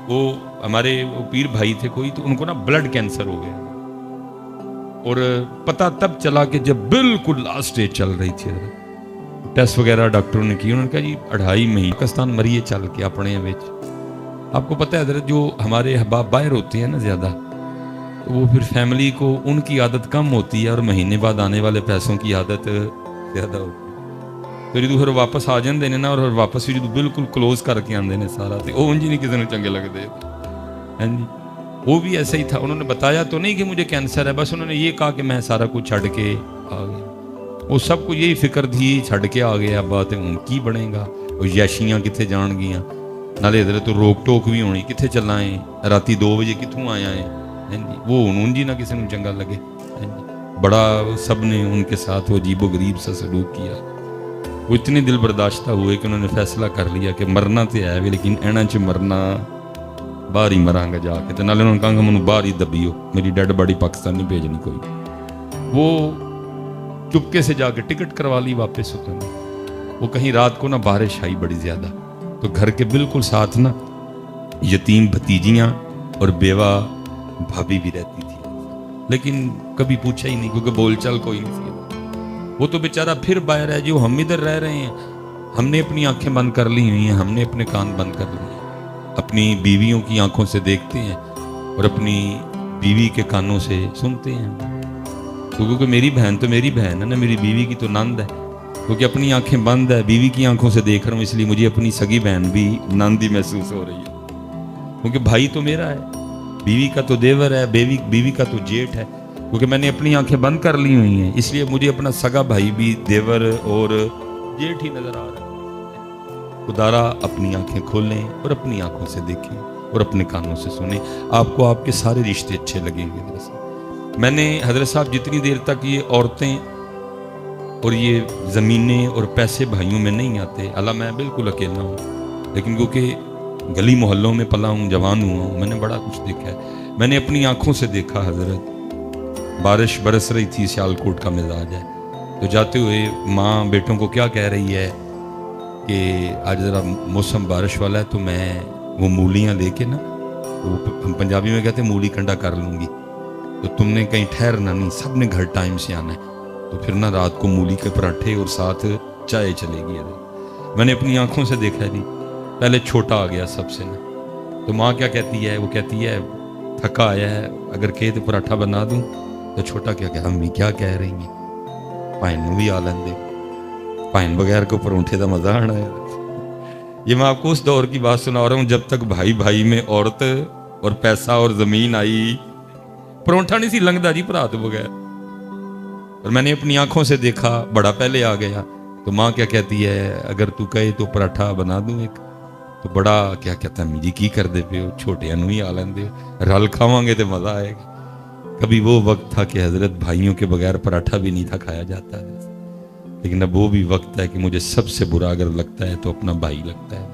وہ ہمارے وہ پیر بھائی تھے کوئی، تو ان کو نا بلڈ کینسر ہو گیا، اور پتہ تب چلا کہ جب بالکل لاسٹ اسٹیج چل رہی تھی، ٹیسٹ وغیرہ ڈاکٹروں نے کی، انہوں نے کہا جی 2.5 مہینے پاکستان مریے چل کے اپنے وچ۔ آپ کو پتہ ہے حضرت، جو ہمارے احباب باہر ہوتے ہیں نا زیادہ، تو وہ پھر فیملی کو ان کی عادت کم ہوتی ہے اور مہینے بعد آنے والے پیسوں کی عادت زیادہ ہوتی ہے۔ تو جدو پھر واپس آ جاندے نے نا، اور واپس بھی جدو بالکل کلوز کر کے آندے نے سارا، تو وہ انج نہیں کسی نے چنگے لگتے۔ ہاں جی، وہ بھی ایسا ہی تھا، انہوں نے بتایا تو نہیں کہ مجھے کینسر ہے، بس انہوں نے یہ کہا کہ میں سارا کچھ چھڑ کے آ گیا۔ وہ سب کو یہی فکر تھی، چھڑ کے آ گیا، بات ہوں کی بنے گا، وہ یاشیاں کتنے جان گیاں، نالے حضرت تو روک ٹوک بھی ہونی، کتنے چلائیں راتی 2 بجے کتوں آیا ہے۔ ہاں جی، وہ ہوں جی نہ کسی نے چنگا لگے۔ ہاں جی، بڑا سب نے ان کے ساتھ وہ عجیب و غریب سا سلوک کیا۔ وہ اتنے دل برداشتہ ہوئے کہ انہوں نے فیصلہ کر لیا کہ مرنا تو ہے بھی، لیکن اینا چ مرنا باہر ہی مراں گا جا کے، نالے انہوں نے کہا کہ مجھے باہر ہی دبیو، میری ڈیڈ باڈی پاکستان نہیں بھیجنی کوئی۔ وہ چپکے سے جا کے ٹکٹ کروا لی واپس ہوتا ہے۔ وہ کہیں رات کو نہ بارش آئی بڑی زیادہ، تو گھر کے بالکل ساتھ نا یتیم بھتیجیاں اور بیوہ بھابھی بھی رہتی تھی، لیکن کبھی پوچھا ہی نہیں، کیونکہ بول چال کوئی نہیں تھی۔ وہ تو بیچارہ پھر باہر ہے، جو ہم ادھر رہ رہے ہیں، ہم نے اپنی آنکھیں بند کر لی ہوئی ہیں، ہم نے اپنے کان بند کر لیے ہیں، اپنی بیویوں کی آنکھوں سے دیکھتے ہیں اور اپنی بیوی کے کانوں سے سنتے ہیں۔ تو کیونکہ میری بہن تو میری بہن ہے نا، میری بیوی کی تو نند ہے، کیونکہ اپنی آنکھیں بند ہے، بیوی کی آنکھوں سے دیکھ رہا ہوں، اس لیے مجھے اپنی سگی بہن بھی نند ہی محسوس ہو رہی ہے، کیونکہ بھائی تو میرا ہے، بیوی کا تو دیور ہے، بیوی کا تو جیٹ ہے، کیونکہ میں نے اپنی آنکھیں بند کر لی ہوئی ہیں، اس لیے مجھے اپنا سگا بھائی بھی دیور اور جیٹ ہی نظر آ رہا ہے۔ خدارا اپنی آنکھیں کھولیں اور اپنی آنکھوں سے دیکھیں اور اپنے کانوں سے سنیں، آپ کو آپ کے سارے رشتے اچھے لگیں گے۔ میں نے حضرت صاحب جتنی دیر تک یہ عورتیں اور یہ زمینیں اور پیسے بھائیوں میں نہیں آتے، اللہ میں بالکل اکیلا ہوں، لیکن کیونکہ گلی محلوں میں پلا ہوں، جوان ہوا ہوں، میں نے بڑا کچھ دیکھا ہے۔ میں نے اپنی آنکھوں سے دیکھا حضرت، بارش برس رہی تھی، سیالکوٹ کا مزاج ہے، تو جاتے ہوئے ماں بیٹوں کو کیا کہہ رہی ہے کہ آج ذرا موسم بارش والا ہے، تو میں وہ مولیاں لے کے نا، وہ ہم پنجابی میں کہتے ہیں مولی کنڈا کر لوں گی، تو تم نے کہیں ٹھہرنا نہیں، سب نے گھر ٹائم سے آنا ہے، تو پھر نہ رات کو مولی کے پراٹھے اور ساتھ چائے چلے گی۔ میں نے اپنی آنکھوں سے دیکھا نہیں، پہلے چھوٹا آ گیا سب سے نا، تو ماں کیا کہتی ہے، وہ کہتی ہے تھکا آیا ہے، اگر کہے تو پراٹھا بنا دوں، تو چھوٹا کیا کہ امی کیا کہہ رہی ہیں، پائن نو بھی آ لین دے، پائن بغیر کو پرونٹھے کا مزہ آنا ہے۔ یہ میں آپ کو اس دور کی بات سنا رہا ہوں جب تک بھائی بھائی میں عورت اور پیسہ اور زمین آئی، پرونٹھا نہیں سی لنگدا جی بھرا تو بغیر۔ اور میں نے اپنی آنکھوں سے دیکھا، بڑا پہلے آ گیا، تو ماں کیا کہتی ہے، اگر تو کہے تو پراٹھا بنا دوں ایک، تو بڑا کیا کہتا ہے، میری کی کر دے پہ ہو، چھوٹے انو ہی آ لین دے، رل کھاواں گے تو مزہ آئے گا۔ کبھی وہ وقت تھا کہ حضرت بھائیوں کے بغیر پراٹھا بھی نہیں تھا کھایا جاتا ہے، لیکن اب وہ بھی وقت ہے کہ مجھے سب سے برا اگر لگتا ہے تو اپنا بھائی لگتا ہے۔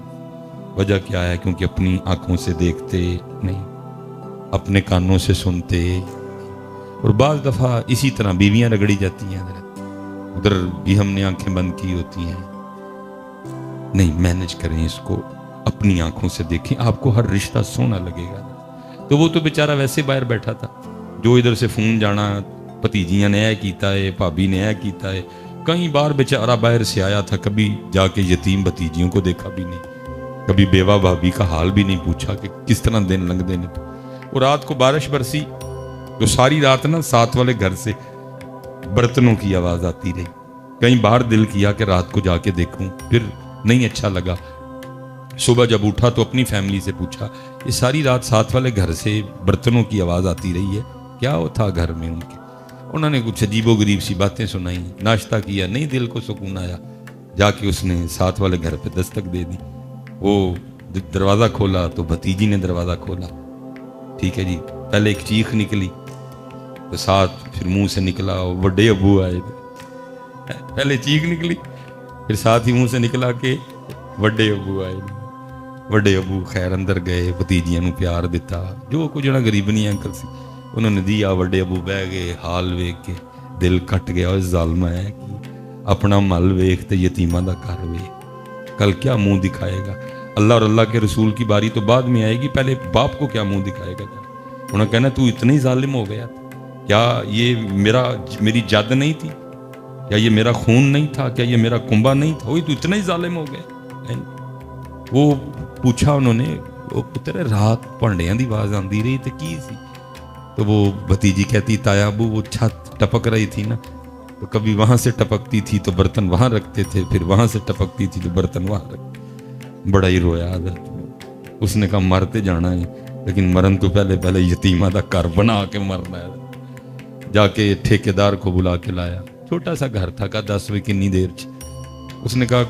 وجہ کیا ہے، کیونکہ اپنی آنکھوں سے دیکھتے نہیں، اپنے کانوں سے سنتے، اور بعض دفعہ اسی طرح بیویاں رگڑی جاتی ہیں حضرت، ادھر بھی ہم نے آنکھیں بند کی ہوتی ہیں۔ نہیں، مینج کریں اس کو، اپنی آنکھوں سے دیکھیں، آپ کو ہر رشتہ سونا لگے گا۔ تو وہ تو بیچارہ ویسے باہر بیٹھا تھا، جو ادھر سے فون جانا، بھتیجیاں نے اے کیتا ہے، بھابی نے اے کیتا ہے، کئی بار بیچارہ باہر سے آیا تھا، کبھی جا کے یتیم بھتیجیوں کو دیکھا بھی نہیں، کبھی بیوہ بھابی کا حال بھی نہیں پوچھا کہ کس طرح دن لنگ دینے۔ اور رات کو بارش برسی تو ساری رات نا ساتھ والے گھر سے برتنوں کی آواز آتی رہی، کئی بار دل کیا کہ رات کو جا کے دیکھوں، پھر نہیں اچھا لگا۔ صبح جب اٹھا تو اپنی فیملی سے پوچھا، یہ ساری رات ساتھ والے گھر سے برتنوں کی آواز آتی رہی ہے، کیا تھا گھر میں ان کے؟ انہوں نے کچھ عجیب و غریب سی باتیں سنائی، ناشتہ کیا، نہیں دل کو سکون آیا، جا کے اس نے ساتھ والے گھر پہ دستک دے دی، وہ دروازہ کھولا تو بھتیجی نے دروازہ کھولا، ٹھیک ہے جی، پہلے ایک چیخ نکلی، تو ساتھ پھر منہ سے نکلا وڈے ابو آئے تھے، پہلے چیخ نکلی، پھر ساتھ ہی منہ سے نکلا کہ وڈے ابو آئے، وڈے ابو خیر اندر گئے، بھتیجیاں نو پیار دیتا، جو کچھ نہ غریبنی انکل سی انہوں نے دیا، وڈے ابو بہ گئے، حال ویکھ کے دل کٹ گیا، اس ظالمہ ہے کہ اپنا مل ویکھ تے یتیماں دا گھر ویکھ، کل کیا منہ دکھائے گا۔ اللہ اور اللہ کے رسول کی باری تو بعد میں آئے گی، پہلے باپ کو کیا منہ دکھائے گا؟ انہوں نے کہنا تو اتنا ہی ظالم ہو گیا، کیا یہ میری جد نہیں تھی؟ کیا یہ میرا خون نہیں تھا؟ کیا یہ میرا کنبا نہیں تھا؟ وہی تو اتنا ہی ظالم ہو گیا۔ وہ پوچھا انہوں نے، وہ پتر رات پانڈیاں دی آواز آندی رہی تو کی سی؟ تو وہ بھتیجی کہتی تایا ابو وہ چھت ٹپک رہی تھی نا، تو کبھی وہاں سے ٹپکتی تھی تو برتن وہاں رکھتے تھے، پھر وہاں سے ٹپکتی تھی تو برتن وہاں رکھتے۔ بڑا ہی رویا حضرت۔ اس نے کہا مرتے جانا ہے، لیکن مرن تو پہلے یتیمہ دا گھر بنا کے مرنا ہے۔ جا کے ٹھیکیدار کو بلا کے لایا، چھوٹا سا گھر تھا، کہا 10 بجے کنی دیر اس نے کہا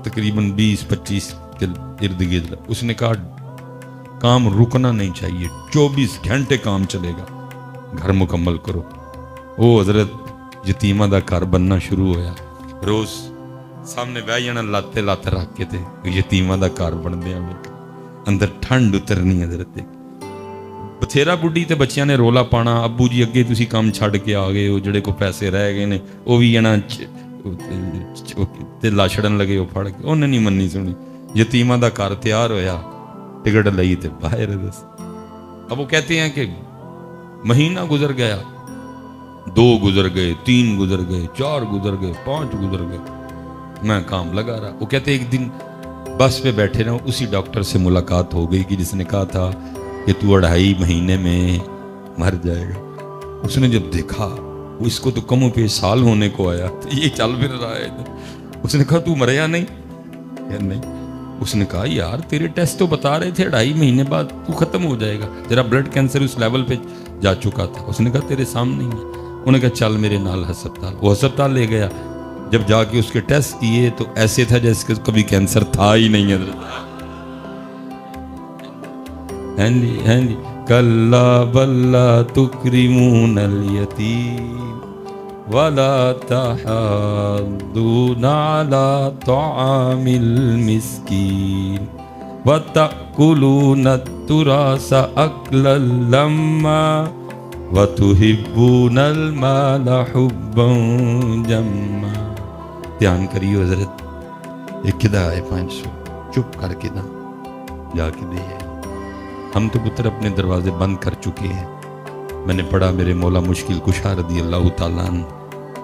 تقریباً 20-25 کے ارد گرد۔ اس نے کہا کام رکنا نہیں چاہیے، 24 گھنٹے کام چلے گا، گھر مکمل کرو۔ وہ حضرت یتیمہ دا گھر بننا شروع ہویا، روز سامنے بہ جانا لاتے لاتے رکھ کے تھے، یتیمہ دا گھر بن دیا، اندر ٹھنڈ اترنی حضرت۔ بتھیرا بڈھی تے بچیاں نے رولا پانا، ابو جی اگے تسی کام چھڈ کے آ گئے ہو، جڑے کو پیسے رہ گئے نے وہ بھی جنا تے لاچڑن لگے ہو پھڑ کے، انہیں نہیں مننی سنی۔ یتیمہ دا گھر تیار ہویا، ٹکٹ لئی تے باہر دس۔ اب وہ کہتے ہیں کہ مہینہ گزر گیا، 2 گزر گئے، 3 گزر گئے، 4 گزر گئے، 5 گزر گئے، میں کام لگا رہا۔ وہ کہتے ایک دن بس پہ بیٹھے رہے، اسی ڈاکٹر سے ملاقات ہو گئی کہ جس نے کہا تھا کہ تو 2.5 مہینے میں مر جائے گا۔ اس نے جب دیکھا وہ اس کو تو کم و بیش سال ہونے کو آیا، تو یہ چل پھر رہا ہے۔ اس نے کہا تو مریا نہیں؟ یا نہیں۔ اس نے کہا یار تیرے ٹیسٹ تو بتا رہے تھے 2.5 مہینے بعد تو ختم ہو جائے گا، تیرا بلڈ کینسر اس لیول پہ جا چکا تھا۔ اس نے کہا تیرے سامنے ہی ہے۔ انہوں نے کہا چل میرے نال ہسپتال۔ وہ ہسپتال لے گیا، جب جا کے اس کے ٹیسٹ کیے تو ایسے تھا جیسے کہ کبھی کینسر تھا ہی نہیں ہے۔ ہیں جی کلا بل لا تکرمون الیتیم ولا تحاضون علی طعام المسکین وتأکلون التراث اکلا لما وتحبون المال حبا جما۔ دھیان کریو حضرت، ایک کدا ہے 500 چپ کر کے نا جا کے دے۔ ہم تو پتر اپنے دروازے بند کر چکے ہیں۔ میں نے پڑھا میرے مولا مشکل کشا رضی اللہ تعالیٰ عنہ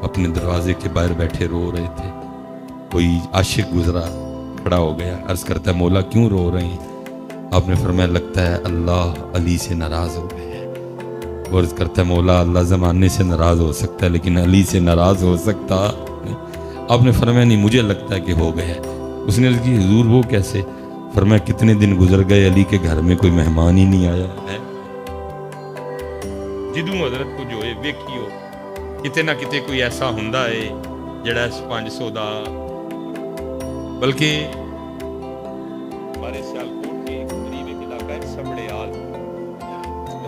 اپنے دروازے کے باہر بیٹھے رو رہے تھے۔ کوئی عاشق گزرا، کھڑا ہو گیا، عرض کرتا ہے مولا کیوں رو رہے ہیں؟ آپ نے فرمایا لگتا ہے اللہ علی سے ناراض ہو گئے ہیں۔ وہ عرض کرتا ہے مولا اللہ زمانے سے ناراض ہو سکتا ہے لیکن علی سے ناراض ہو سکتا؟ آپ نے فرمایا نہیں مجھے لگتا ہے کہ ہو گیا۔ اس نے عرض کی حضور وہ کیسے؟ فرمایا کتنے دن گزر گئے علی کے گھر میں کوئی مہمان ہی نہیں آیا ہے۔ جدوں حضرت کو جو ہے ویکھیو کتے نہ کتے کوئی ایسا ہوندا ہے جڑا اس 500 دا، بلکہ ہمارے سیالکوٹ کے قریب ایک علاقہ ہے سبڑے آل،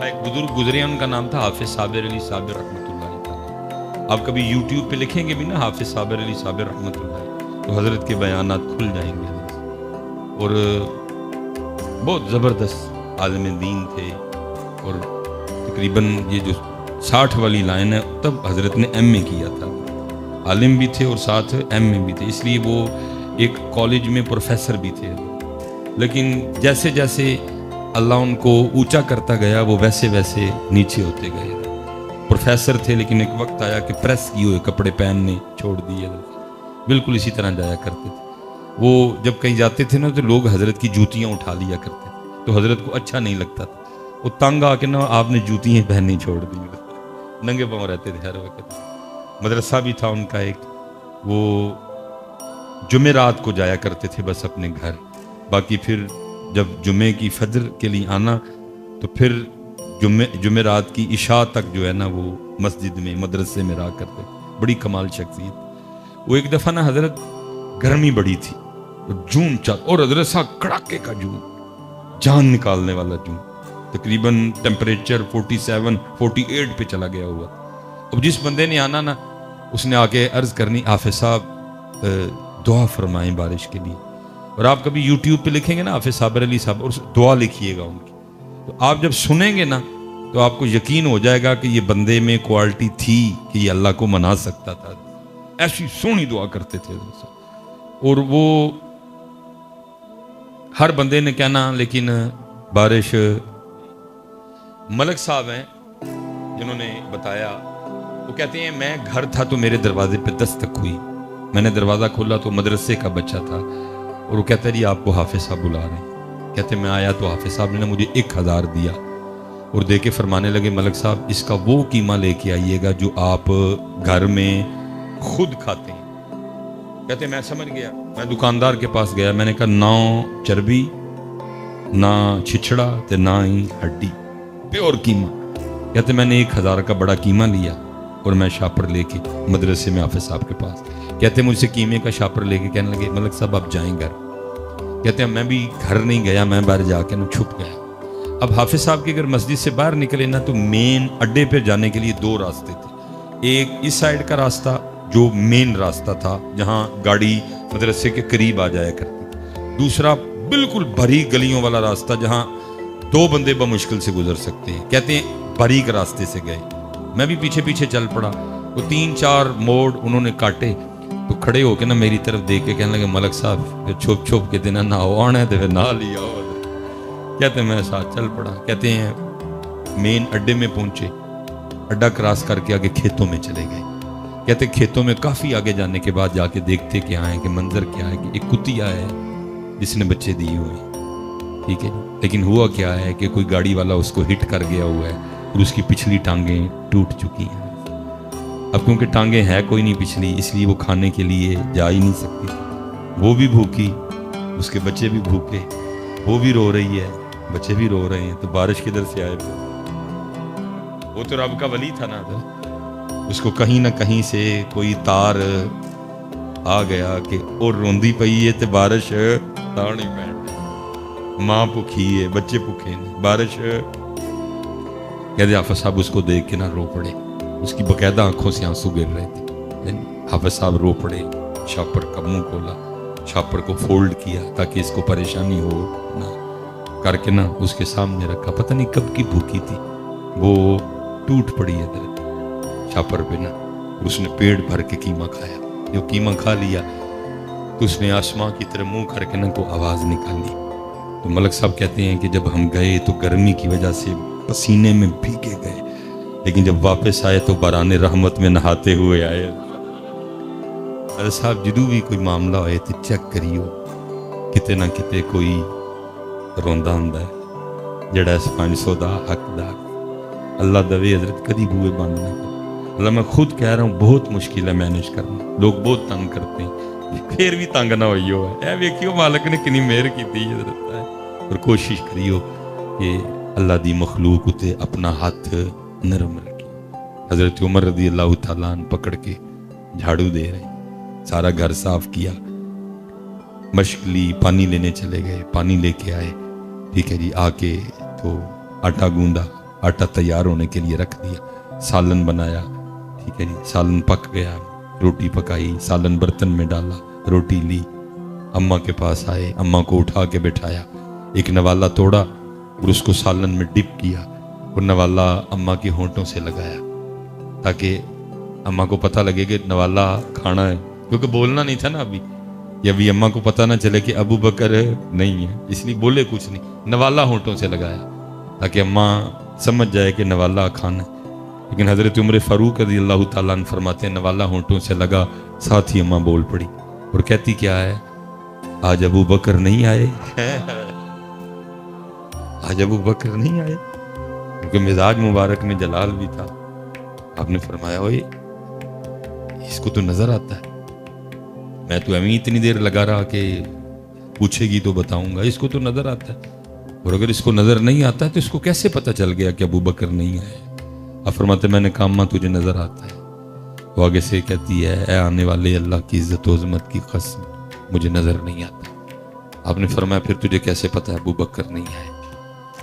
ایک بزرگ گزرے ان کا نام تھا حافظ صابر علی صابر رحمۃ اللہ تعالی۔ آپ کبھی یوٹیوب پہ لکھیں گے بھی نا حافظ صابر علی صابر رحمۃ اللہ تو حضرت کے بیانات کھل جائیں گے۔ اور بہت زبردست عالم دین تھے، اور تقریباً یہ جو 60 والی لائن ہے تب حضرت نے ایم اے کیا تھا، عالم بھی تھے اور ساتھ ایم اے بھی تھے، اس لیے وہ ایک کالج میں پروفیسر بھی تھے۔ لیکن جیسے جیسے اللہ ان کو اونچا کرتا گیا وہ ویسے ویسے نیچے ہوتے گئے۔ پروفیسر تھے لیکن ایک وقت آیا کہ پریس کیے ہوئے کپڑے پہننے چھوڑ دیے، بالکل اسی طرح جایا کرتے تھے۔ وہ جب کہیں جاتے تھے نا تو لوگ حضرت کی جوتیاں اٹھا لیا کرتے تھے، تو حضرت کو اچھا نہیں لگتا تھا، وہ تنگ آ کے نا آپ نے جوتیاں پہننی چھوڑ دی، ننگے پاؤں رہتے تھے ہر وقت۔ مدرسہ بھی تھا ان کا ایک، وہ جمعرات کو جایا کرتے تھے بس اپنے گھر، باقی پھر جب جمعے کی فجر کے لیے آنا تو پھر جمعرات کی عشاء تک جو ہے نا وہ مسجد میں مدرسے میں رہا کرتے۔ بڑی کمال شخصیت۔ وہ ایک دفعہ نا حضرت گرمی بڑی تھی، جون چل اور حضرت صاحب کڑاکے کا جون، جان نکالنے والا جون، تقریباً ٹیمپریچر 47-48 پہ چلا گیا ہوا۔ اب جس بندے نے آنا نا اس نے آ کے عرض کرنی حافظ صاحب دعا فرمائیں بارش کے لیے۔ اور آپ کبھی یوٹیوب پہ لکھیں گے نا حافظ صابر علی صاحب اور دعا لکھیے گا ان کی، تو آپ جب سنیں گے نا تو آپ کو یقین ہو جائے گا کہ یہ بندے میں کوالٹی تھی کہ یہ اللہ کو منا سکتا تھا۔ ایسی سونی دعا کرتے تھے۔ اور وہ ہر بندے نے کہنا لیکن بارش ملک صاحب ہیں جنہوں نے بتایا، وہ کہتے ہیں میں گھر تھا تو میرے دروازے پہ دستک ہوئی، میں نے دروازہ کھولا تو مدرسے کا بچہ تھا، اور وہ کہتا ہے جی آپ کو حافظ صاحب بلا رہے ہیں۔ کہتے میں آیا تو حافظ صاحب نے مجھے 1000 دیا اور دے کے فرمانے لگے ملک صاحب اس کا وہ قیمہ لے کے آئیے گا جو آپ گھر میں خود کھاتے ہیں۔ کہتے میں سمجھ گیا، میں دکاندار کے پاس گیا، میں نے کہا نہ چربی نہ چھچڑا تے نہ ہی ہڈی، پیور قیمہ۔ کہتے میں نے 1000 کا بڑا قیمہ لیا اور میں شاپر لے کے مدرسے میں حافظ صاحب کے پاس، کہتے مجھ سے قیمے کا شاپر لے کے کہنے لگے ملک صاحب آپ جائیں گھر۔ کہتے ہیں میں بھی گھر نہیں گیا، میں باہر جا کے چھپ گیا۔ اب حافظ صاحب کے اگر مسجد سے باہر نکلے نا تو مین اڈے پہ جانے کے لیے 2 راستے تھے، ایک اس سائڈ کا راستہ جو مین راستہ تھا جہاں گاڑی مدرسے کے قریب آ جایا کرتی، دوسرا بالکل بھری گلیوں والا راستہ جہاں 2 بندے بمشکل سے گزر سکتے ہیں۔ کہتے ہیں باریک راستے سے گئے، میں بھی پیچھے پیچھے چل پڑا، وہ 3-4 موڑ انہوں نے کاٹے تو کھڑے ہو کے نا میری طرف دیکھ کے کہنے لگے ملک صاحب چھپ چھپ کے دینا نہ ہو آنا ہے تو پھر نہ لیا ہو۔ کہتے ہیں میں ساتھ چل پڑا۔ کہتے ہیں مین اڈے میں پہنچے، اڈا کراس کر کے آگے کھیتوں میں چلے گئے۔ کہتے کھیتوں میں کافی آگے جانے کے بعد جا کے دیکھتے کیا ہے کہ منظر کیا ہے کہ ایک کتیا ہے جس نے بچے دیے ہوئے، ٹھیک ہے، لیکن ہوا کیا ہے کہ کوئی گاڑی والا اس کو ہٹ کر گیا ہوا ہے اور اس کی پچھلی ٹانگیں ٹوٹ چکی ہیں۔ اب کیونکہ ٹانگیں ہے کوئی نہیں پچھلی، اس لیے وہ کھانے کے لیے جا ہی نہیں سکتی، وہ بھی بھوکی، اس کے بچے بھی بھوکے، وہ بھی رو رہی ہے، بچے بھی رو رہے ہیں، تو بارش کدھر سے آئے پھر؟ وہ تو رب کا ولی تھا نا، اس کو کہیں نہ کہیں سے کوئی تار آ گیا کہ اور روندی پئی ہے تے بارش تار نہیں پہن، ماں بھوکی ہے بچے بھوکے ہیں، بارش کہتے حافظ صاحب اس کو دیکھ کے نہ رو پڑے، اس کی باقاعدہ آنکھوں سے آنسو گر رہے تھے۔ حافظ صاحب رو پڑے، شاپر کا منہ کھولا، شاپر کو فولڈ کیا تاکہ اس کو پریشانی ہو نہ کر کے نا اس کے سامنے رکھا، پتہ نہیں کب کی بھوکی تھی، وہ ٹوٹ پڑی ہے درد شاپر پہ نا، اس نے پیٹ بھر کے قیمہ کھایا۔ جو قیمہ کھا لیا تو اس نے آسماں کی طرح منہ کر کے نا کو آواز نکالی۔ تو ملک صاحب کہتے ہیں کہ جب ہم گئے تو گرمی کی وجہ سے پسینے میں بھیگے گئے، لیکن جب واپس آئے تو باران رحمت میں نہاتے ہوئے آئے۔ ارے صاحب جدو بھی کوئی معاملہ ہوئے تو چیک کریو، کتے نہ کتے کوئی روندا ہوندا ہے جڑا اس 500 دا حقدار۔ اللہ دوے حضرت کدی بوئے بند نہ کر۔ اللہ میں خود کہہ رہا ہوں بہت مشکل ہے مینیج کرنا، لوگ بہت تنگ کرتے ہیں، پھر بھی تنگ نہ ہوئی ہو ہے، اے ویکھیو مالک نے کنی مہر کیتی حضرت ہے، اور کوشش کریو کہ اللہ دی مخلوق اتے اپنا ہاتھ نرم رکھے۔ حضرت عمر رضی اللہ تعالیٰ عنہ پکڑ کے جھاڑو دے رہے ہیں، سارا گھر صاف کیا، مشق لی، پانی لینے چلے گئے، پانی لے کے آئے، ٹھیک ہے جی، آ کے تو آٹا گوندا، آٹا تیار ہونے کے لیے رکھ دیا، سالن بنایا، ٹھیک ہے جی، سالن پک گیا، روٹی پکائی، سالن برتن میں ڈالا، روٹی لی، اماں کے پاس آئے، اماں کو اٹھا کے بٹھایا، ایک نوالا توڑا اور اس کو سالن میں ڈپ کیا اور نوالا اماں کے ہونٹوں سے لگایا تاکہ اماں کو پتہ لگے کہ نوالا کھانا ہے، کیونکہ بولنا نہیں تھا نا ابھی، یا ابھی اماں کو پتہ نہ چلے کہ ابو بکر نہیں ہے، اس لیے بولے کچھ نہیں، نوالا ہونٹوں سے لگایا تاکہ اماں سمجھ جائے کہ نوالا کھانا ہے۔ لیکن حضرت عمر فاروق رضی اللہ تعالیٰ عنہ فرماتے ہیں نوالا ہونٹوں سے لگا، ساتھ ہی اماں بول پڑی اور کہتی کیا ہے، آج ابو بکر نہیں آئے، آج ابو بکر نہیں آئے، کیونکہ مزاج مبارک میں جلال بھی تھا۔ آپ نے فرمایا اوئے اس کو تو نظر آتا ہے، میں تو امی اتنی دیر لگا رہا کہ پوچھے گی تو بتاؤں گا، اس کو تو نظر آتا ہے، اور اگر اس کو نظر نہیں آتا ہے تو اس کو کیسے پتہ چل گیا کہ ابو بکر نہیں آئے؟ آپ فرماتے میں نے کہا اماں تجھے نظر آتا ہے، وہ آگے سے کہتی ہے اے آنے والے اللہ کی عزت و عظمت کی قسم مجھے نظر نہیں آتا۔ آپ نے فرمایا پھر تجھے کیسے پتہ ہے ابو بکر نہیں آئے؟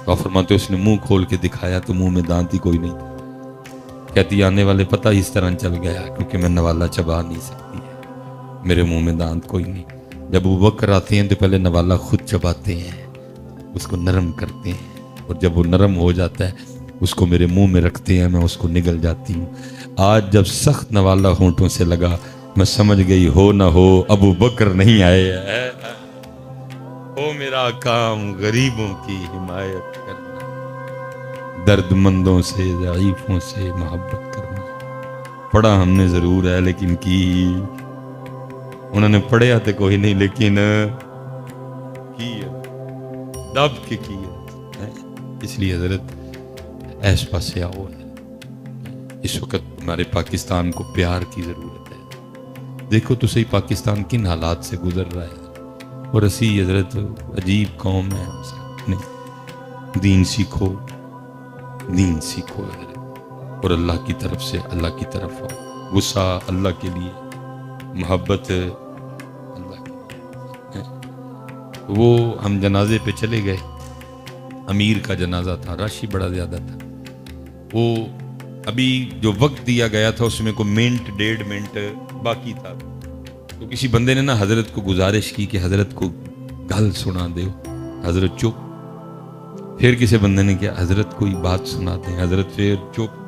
تو آپ فرماتے اس نے منہ کھول کے دکھایا تو منہ میں دانت ہی کوئی نہیں تھا۔ کہتی آنے والے پتہ ہی اس طرح چل گیا کیونکہ میں نوالا چبا نہیں سکتی ہے، میرے منہ میں دانت کوئی نہیں۔ جب ابو بکر آتے ہیں تو پہلے نوالا خود چباتے ہیں، اس کو نرم کرتے ہیں، اور جب وہ نرم ہو جاتا ہے اس کو میرے منہ میں رکھتے ہیں، میں اس کو نگل جاتی ہوں۔ آج جب سخت نوالا ہونٹوں سے لگا میں سمجھ گئی ہو نہ ہو ابو بکر نہیں آئے، ہو میرا کام غریبوں کی حمایت کرنا، درد مندوں سے ضعیفوں سے محبت کرنا۔ پڑھا ہم نے ضرور ہے لیکن کی انہوں نے پڑھیا تو کوئی نہیں، لیکن کی دب کے کی ہے۔ اس لیے حضرت ایس پاسے آؤ، اس وقت ہمارے پاکستان کو پیار کی ضرورت ہے۔ دیکھو تو صحیح پاکستان کن حالات سے گزر رہا ہے، اور اسی حضرت عجیب قوم ہے، نہیں دین سیکھو، دین سیکھو حضرت، اور اللہ کی طرف سے اللہ کی طرف آؤ، غصہ اللہ کے لیے، محبت اللہ کے لیے۔ وہ ہم جنازے پہ چلے گئے، امیر کا جنازہ تھا، رش ہی بڑا زیادہ تھا۔ وہ ابھی جو وقت دیا گیا تھا اس میں کوئی منٹ 1.5 منٹ باقی تھا، تو کسی بندے نے نا حضرت کو گزارش کی کہ حضرت کو گل سنا دو، حضرت چپ۔ پھر کسی بندے نے کہا حضرت کوئی بات سنا دیں، حضرت پھر چپ۔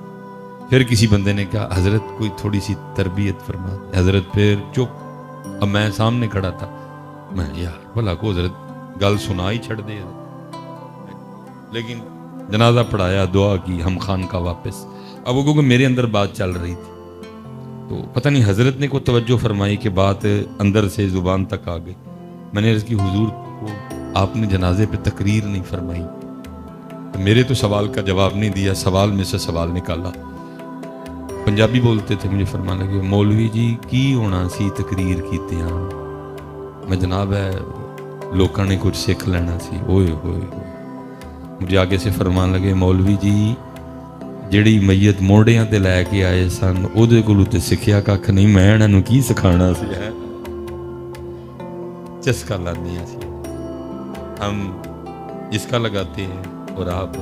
پھر کسی بندے نے کہا حضرت کوئی تھوڑی سی تربیت فرما دیں، حضرت پھر چپ۔ اب میں سامنے کھڑا تھا، میں یار بھلا کو حضرت گل سنا ہی چھڑ دے، لیکن جنازہ پڑھایا، دعا کی، ہم خان کا واپس۔ اب وہ کیونکہ میرے اندر بات چل رہی تھی تو پتہ نہیں حضرت نے کوئی توجہ فرمائی کہ بات اندر سے زبان تک آ گئی۔ میں نے عرض کی حضور کو آپ نے جنازے پہ تقریر نہیں فرمائی، تو میرے تو سوال کا جواب نہیں دیا، سوال میں سے سوال نکالا۔ پنجابی بولتے تھے، مجھے فرمانے لگے مولوی جی کی ہونا سی تقریر کیتے ہیں، میں جناب ہے لوکاں نے کچھ سیکھ لینا سی۔ اوئے ہوئے ہوئے مجھے آگے سے فرمان لگے مولوی جی جیڑی میت موڑیاں تے لے کے آئے سن او دے کولوں تے سکھیا ککھ نہیں، میں انہاں نوں کی سکھانا سی ہے۔ چسکا لاتے ہیں ہم، اس کا لگاتے ہیں، اور آپ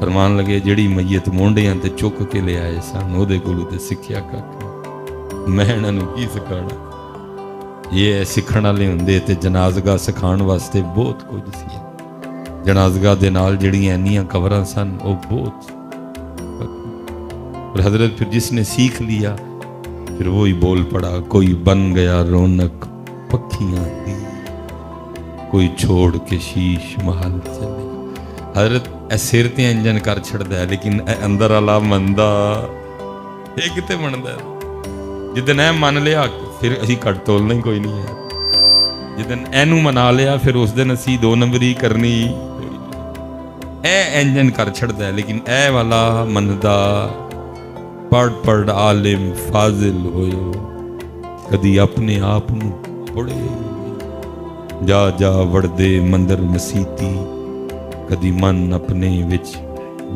فرمان لگے جیڑی میت مونڈیاں تے چک کے لے آئے سن او دے کولوں تے سکھیا ککھ، میں انہاں نوں کی سکھانا۔ یہ سکھن والے ہوندے تے جنازگاہ سکھان واسطے بہت کچھ سی۔ جنازگاہ دے نال جڑیاں اینیاں قبراں سن وہ بہت، اور حضرت پھر جس نے سیکھ لیا پھر وہی بول پڑا، کوئی بن گیا رونق پکھیاں دی، کوئی چھوڑ کے شیش محل چلے۔ حضرت اے سر تے انجن کر چھڑدا ہے، لیکن اے اندر والا مندا اے کتے مندا ہے؟ جدن اے من لیا پھر اسی کٹ تولنا ہی کوئی نہیں ہے، جدن اینو منا لیا پھر اس دن اسی 2 نمبری کرنی۔ اے انجن کر چھڑدا ہے، لیکن اے والا مندا پڑھ پڑھ عالم فاضل ہوئے، کدی اپنے آپ نو پڑھے، جا جا وڑدے مندر مسیتی، کدی من اپنے وچ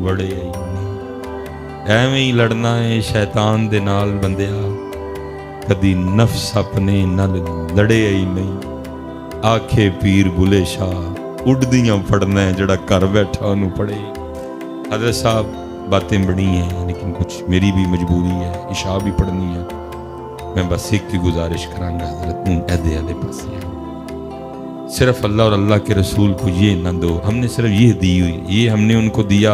وڑے ہی نہیں۔ ایویں ہی لڑنا ہے شیطان دے نال بندیا، کدی نفس اپنے نال لڑے ہی نہیں۔ آکھے پیر بلے شاہ اڈدیاں پڑھنا ہے، جڑا کر بیٹھا انہوں پڑھے۔ حضرت صاحب باتیں بڑی ہیں لیکن کچھ میری بھی مجبوری ہے، عشاء بھی پڑھنی ہے۔ میں بس ایک کی گزارش کروں گا حضرت عہدے والے پاسے، صرف اللہ اور اللہ کے رسول کو یہ نہ دو، ہم نے صرف یہ دی ہوئی، یہ ہم نے ان کو دیا،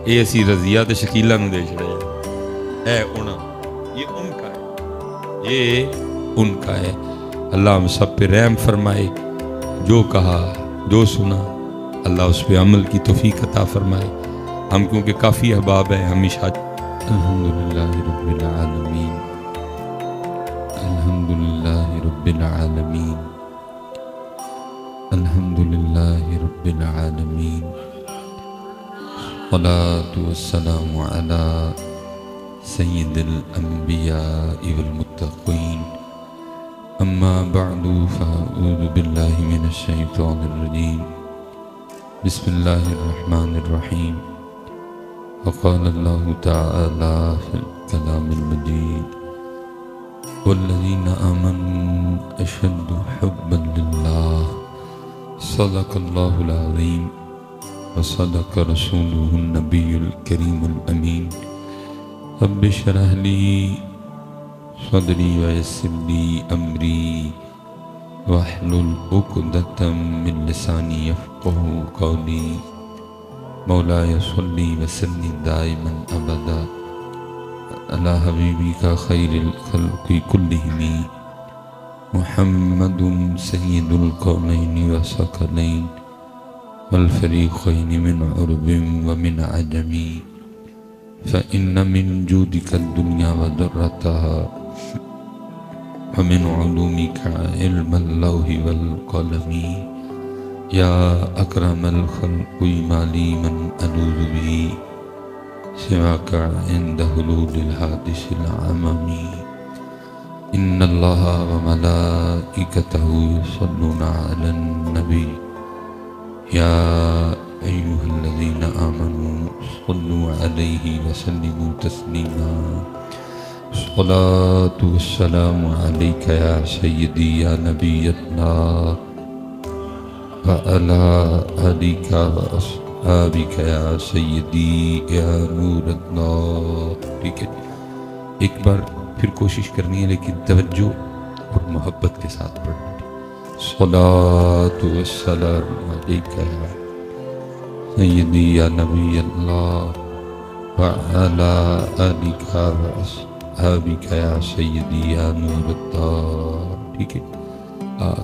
اے اسی رضیہ تے شکیلہ نو دے چھڑے، اے انہاں، یہ ان کا ہے، یہ ان کا ہے۔ اللہ ہم سب پہ رحم فرمائے، جو کہا جو سنا اللہ اس پہ عمل کی توفیق عطا فرمائے۔ ہم کیونکہ کافی احباب ہیں، ہمیشہ الحمدللہ رب العالمین، الحمدللہ رب العالمین، الحمدللہ رب العالمین، والصلاة والسلام علی سید الانبیاء والمتقین، اما بعد فاعوذ باللہ من الشیطان الرجیم، بسم اللہ الرحمن الرحیم، وقال اللہ تعالی فی الکلام المجید، والذین آمنوا اشد حبا للہ، صدق اللہ العظیم وصدق رسولہ النبی الکریم الامین۔ رب اشرح لی صدری ویسر لی امری واحلل عقدۃ من لسانی یفقہوا قولی، مولاي صلی وسلم دائما ابدا علی حبیبک خیر الخلق کلہم محمد سید القونین والثقلین والفریقین من عرب ومن عجم فإن من جودك الدنيا وذرتها ومن علومك علم اللوح والقلم يا أكرم الخلق ما لي من ألوذ به سواك عند حلول الحادث العمم إن الله وملائكته يصلون على النبي يا أيها الذين آمنوا صلوا عليه وسلموا تسليما الصلاة والسلام عليك يا سيدي يا نبي الله وعلى آلك وأصحابك يا سيدي يا نور الله. ٹھیک ہے، ایک بار پھر کوشش کرنی ہے لیکن توجہ اور محبت کے ساتھ پڑھنا. الصلاة والسلام عليك يا سيدي يا نبي الله وعلى آلك وأصحابك يا سيدي يا نور الله. ٹھیک ہے،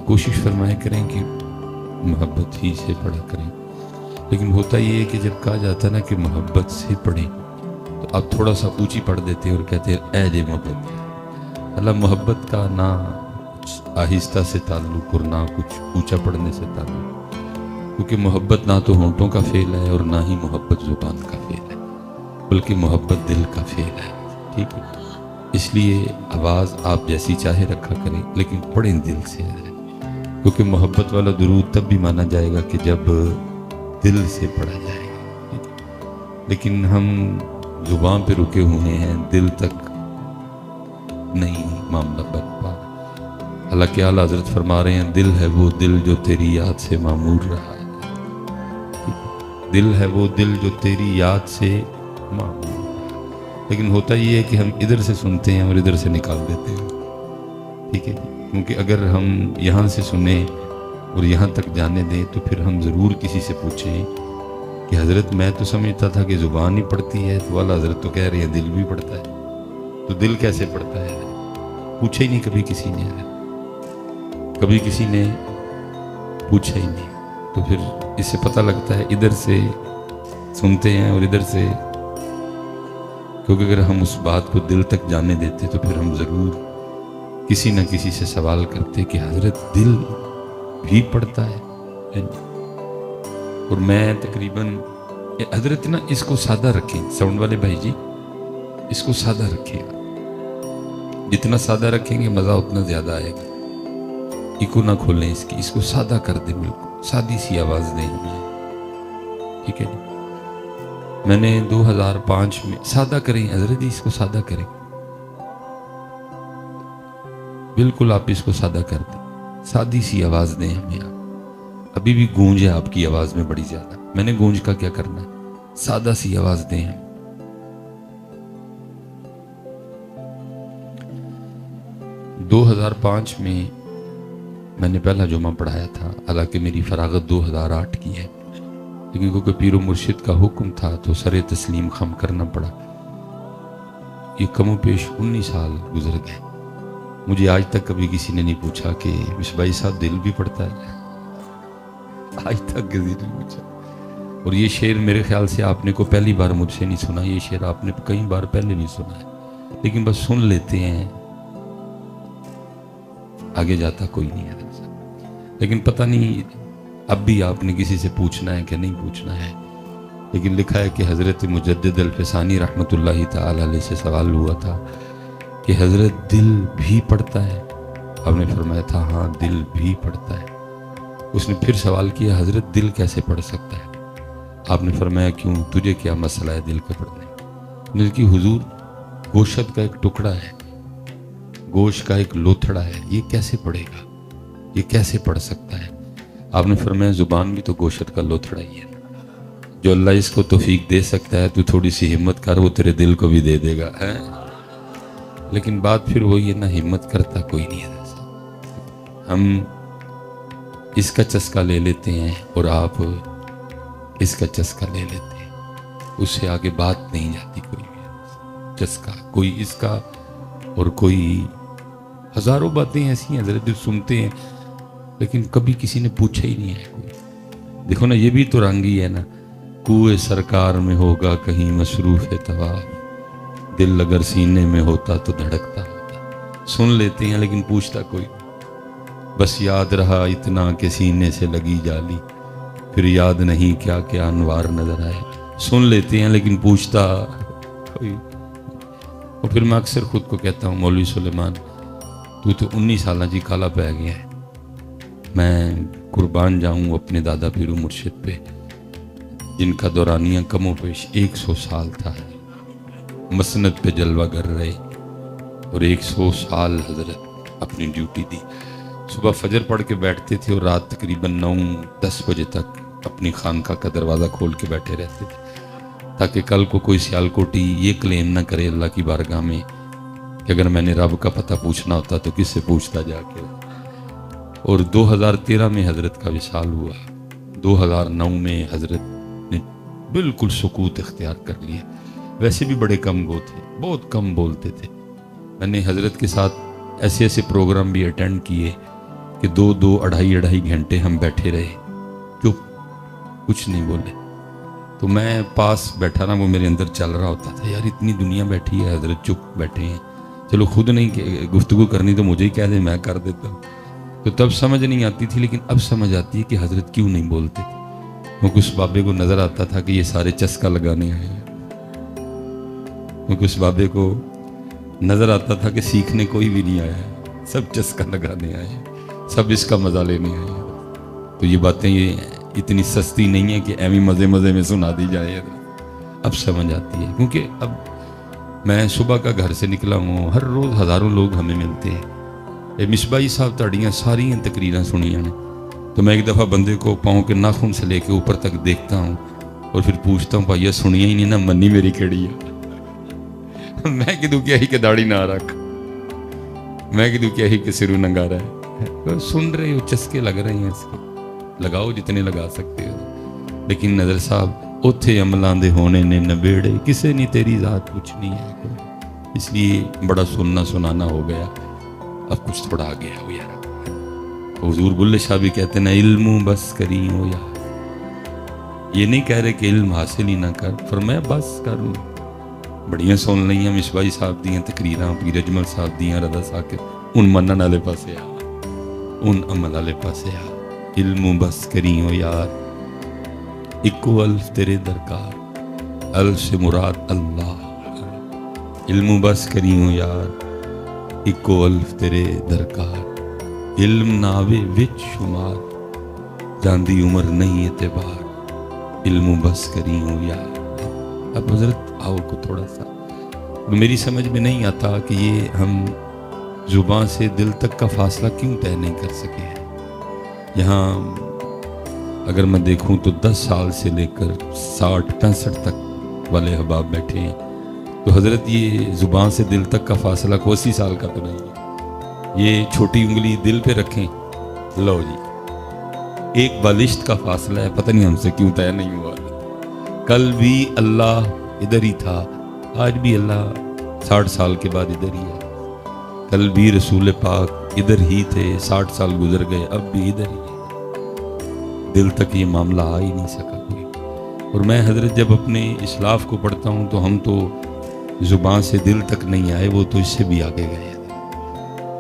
کوشش فرمایا کریں کہ محبت ہی سے پڑھا کریں. لیکن ہوتا یہ ہے کہ جب کہا جاتا ہے نا کہ محبت سے پڑھیں تو آپ تھوڑا سا اونچی پڑھ دیتے ہیں اور کہتے ہیں اے جے محبت. اللہ محبت کا نہ آہستہ سے تعلق اور نہ کچھ اونچا پڑھنے سے تعلق، کیونکہ محبت نہ تو ہونٹوں کا فعل ہے اور نہ ہی محبت زبان کا فعل ہے، بلکہ محبت دل کا فعل ہے. ٹھیک ہے، اس لیے آواز آپ جیسی چاہے رکھا کریں لیکن پڑھیں دل سے، کیونکہ محبت والا درود تب بھی مانا جائے گا کہ جب دل سے پڑھا جائے گا. لیکن ہم زبان پہ رکے ہوئے ہیں، دل تک نہیں معاملہ بن پا. حالانکہ اعلیٰ حضرت فرما رہے ہیں دل ہے وہ دل جو تیری یاد سے معمور رہا ہے. دل ہے وہ دل جو تیری یاد سے معمور. لیکن ہوتا یہ ہے کہ ہم ادھر سے سنتے ہیں اور ادھر سے نکال دیتے ہیں. ٹھیک ہے، کیونکہ اگر ہم یہاں سے سنیں اور یہاں تک جانے دیں تو پھر ہم ضرور کسی سے پوچھیں کہ حضرت میں تو سمجھتا تھا کہ زبان ہی پڑھتی ہے، تو والا حضرت تو کہہ رہے ہیں دل بھی پڑھتا ہے. تو دل کیسے پڑھتا ہے؟ پوچھا ہی نہیں کبھی کسی نے، کبھی کسی نے پوچھا ہی نہیں. تو پھر اس سے پتہ لگتا ہے ادھر سے سنتے ہیں اور ادھر سے، کیونکہ اگر ہم اس بات کو دل تک جانے دیتے تو پھر ہم ضرور کسی نہ کسی سے سوال کرتے کہ حضرت دل بھی پڑھتا ہے. اور میں تقریباً حضرت نا اس کو سادہ رکھیں، ساؤنڈ والے بھائی جی اس کو سادہ رکھیں. جتنا سادہ رکھیں گے مزہ اتنا زیادہ آئے گا. ایکو نہ کھولیں اس کو سادہ کر دیں، بالکل سادی سی آواز دیں. ٹھیک ہے جی، میں نے 2005 میں سادہ کریں حضرت اس کو سادہ کریں، بالکل آپ اس کو سادہ کر دیں، سادی سی آواز دیں ہمیں. ابھی بھی گونج ہے آپ کی آواز میں بڑی زیادہ، میں نے گونج کا کیا کرنا ہے، سادہ سی آواز دیں ہم. 2005 میں میں نے پہلا جمعہ پڑھایا تھا، حالانکہ میری فراغت 2008 کی ہے، لیکن کیونکہ پیر و مرشد کا حکم تھا تو سر تسلیم خم کرنا پڑا. یہ کم و پیش 19 سال گزر گئے. مجھے آج تک کبھی کسی نے نہیں پوچھا کہ مصباحی صاحب دل بھی پڑھتا ہے، آج تک کسی نے پوچھا. اور یہ شعر میرے خیال سے آپ نے کو پہلی بار مجھ سے نہیں سنا، یہ شعر آپ نے کئی بار پہلے بھی سنا ہے، لیکن بس سن لیتے ہیں، آگے جاتا کوئی نہیں ہے. لیکن پتہ نہیں اب بھی آپ نے کسی سے پوچھنا ہے کہ نہیں پوچھنا ہے. لیکن لکھا ہے کہ حضرت مجدد الفسانی رحمۃ اللہ تعالی علیہ سے سوال ہوا تھا کہ حضرت دل بھی پڑھتا ہے؟ آپ نے فرمایا تھا ہاں دل بھی پڑھتا ہے. اس نے پھر سوال کیا حضرت دل کیسے پڑھ سکتا ہے؟ آپ نے فرمایا کیوں، تجھے کیا مسئلہ ہے دل کے پڑھنے؟ نے کہ حضور گوشت کا ایک ٹکڑا ہے، گوشت کا ایک لوتھڑا ہے، یہ کیسے پڑھے گا، یہ کیسے پڑھ سکتا ہے؟ آپ نے فرمایا زبان بھی تو گوشت کا لوتھڑا ہی ہے، جو اللہ اس کو توفیق دے سکتا ہے تو تھوڑی سی ہمت کر، وہ تیرے دل کو بھی دے دے گا. لیکن بات پھر وہی ہے، نہ ہمت کرتا کوئی نہیں ہے. ہم اس کا چسکا لے لیتے ہیں اور آپ اس کا چسکا لے لیتے ہیں، اس سے آگے بات نہیں جاتی. کوئی بھی چسکا، کوئی اس کا اور کوئی ہزاروں باتیں ایسی ہیں حضرت جو سنتے ہیں لیکن کبھی کسی نے پوچھا ہی نہیں ہے کوئی. دیکھو نا یہ بھی تو رنگی ہے نا. کوئے سرکار میں ہوگا کہیں مصروف طواف, دل اگر سینے میں ہوتا تو دھڑکتا ہوتا. سن لیتے ہیں لیکن پوچھتا کوئی. بس یاد رہا اتنا کہ سینے سے لگی جالی, پھر یاد نہیں کیا کیا انوار نظر آئے. سن لیتے ہیں لیکن پوچھتا کوئی. اور پھر میں اکثر خود کو کہتا ہوں مولوی سلیمان تو 19 سالہ جی کالا پہ گیا ہے. میں قربان جاؤں اپنے دادا پیرو مرشد پہ جن کا دورانیہ کم و بیش 100 سال تھا. مسند پہ جلوہ گر رہے اور 100 سال حضرت اپنی ڈیوٹی دی. صبح فجر پڑھ کے بیٹھتے تھے اور رات تقریباً 9-10 بجے تک اپنی خانقاہ کا دروازہ کھول کے بیٹھے رہتے تھے تاکہ کل کو کوئی سیالکوٹی یہ کلیم نہ کرے اللہ کی بارگاہ میں کہ اگر میں نے رب کا پتہ پوچھنا ہوتا تو کس سے پوچھتا جا کے. اور 2013 میں حضرت کا وصال ہوا. 2009 میں حضرت نے بالکل سکوت اختیار کر لیا. ویسے بھی بڑے کم گو تھے, بہت کم بولتے تھے. میں نے حضرت کے ساتھ ایسے ایسے پروگرام بھی اٹینڈ کیے کہ 2-2 2.5 گھنٹے ہم بیٹھے رہے چپ, کچھ نہیں بولے. تو میں پاس بیٹھا نا, وہ میرے اندر چل رہا ہوتا تھا یار اتنی دنیا بیٹھی ہے حضرت چپ بیٹھے ہیں, چلو خود نہیں گفتگو کرنی تو مجھے ہی کہہ دیں میں کر دیتا ہوں. تو تب سمجھ نہیں آتی تھی لیکن اب سمجھ آتی ہے کہ حضرت کیوں نہیں بولتے تھے. کیونکہ اس بابے کو نظر آتا تھا کہ یہ سارے چسکا لگانے آئے ہیں. کیونکہ اس بابے کو نظر آتا تھا کہ سیکھنے کوئی بھی نہیں آیا ہے, سب چسکا لگانے آئے ہیں, سب اس کا مزہ لینے آئے ہیں. تو یہ باتیں یہ اتنی سستی نہیں ہیں کہ ایویں مزے مزے میں سنا دی جائے. اب سمجھ آتی ہے کیونکہ اب میں صبح کا گھر سے نکلا ہوں, ہر روز ہزاروں لوگ ہمیں ملتے ہیں. مصباحی صاحب تاڑیاں ساری تقریراں سنیاں نے تو میں ایک دفعہ بندے کو پاؤں کے ناخن سے لے کے اوپر تک دیکھتا ہوں اور پھر پوچھتا ہوں بھائی سنیا ہی نہیں نا, منی میری کیڑی ہے. میں کدوں کیا ہی کہ داڑھی نہ رکھ, میں کدوں کیا ہی کہ سرو ننگا رہا ہے. سن رہے ہو, چسکے لگ رہے ہیں اس کے, لگاؤ جتنے لگا سکتے ہو. لیکن نظر صاحب اوتھے عملاں دے ہونے نے نبیڑے, کسے نہیں تیری ذات پوچھنی ہے. اس لیے بڑا سننا سنانا ہو گیا, اب کچھ تھوڑا آ گیا ہو یار. حضور بلے شاہ بھی کہتے ہیں علم بس کری ہو یار. یہ نہیں کہہ رہے کہ علم حاصل ہی نہ کر, فرمایا بس کروں. بڑیاں سن لئیاں مصباحی صاحب دیاں تقریراں, پیر اجمل صاحب دیاں, رضا ثاقب, ان منن والے پاسے آ, ان عمل والے پاسے آ. علم بس کری ہو یار, اکو الف تیرے درکار, الف سے مراد اللہ. علم بس کری ہو یار, اکو الف تیرے درکار. علم ناوے وچ شمار, جاندی عمر نہیں اعتبار. علم بس کری ہو یار. اب حضرت آؤ کو تھوڑا سا, میری سمجھ میں نہیں آتا کہ یہ ہم زبان سے دل تک کا فاصلہ کیوں طے نہیں کر سکے ہیں. یہاں اگر میں دیکھوں تو 10 سال سے لے کر 60-65 تک والے احباب بیٹھے ہیں. تو حضرت یہ زبان سے دل تک کا فاصلہ کو 80 سال کا تو نہیں ہے. یہ چھوٹی انگلی دل پہ رکھیں, لو جی ایک بالشت کا فاصلہ ہے, پتہ نہیں ہم سے کیوں طے نہیں ہوا. کل بھی اللہ ادھر ہی تھا, آج بھی اللہ 60 سال کے بعد ادھر ہی ہے. کل بھی رسول پاک ادھر ہی تھے, 60 سال گزر گئے, اب بھی ادھر ہی ہے. دل تک یہ معاملہ آ ہی نہیں سکا کوئی. اور میں حضرت جب اپنے اسلاف کو پڑھتا ہوں تو ہم تو زبان سے دل تک نہیں آئے, وہ تو اس سے بھی آگے گئے.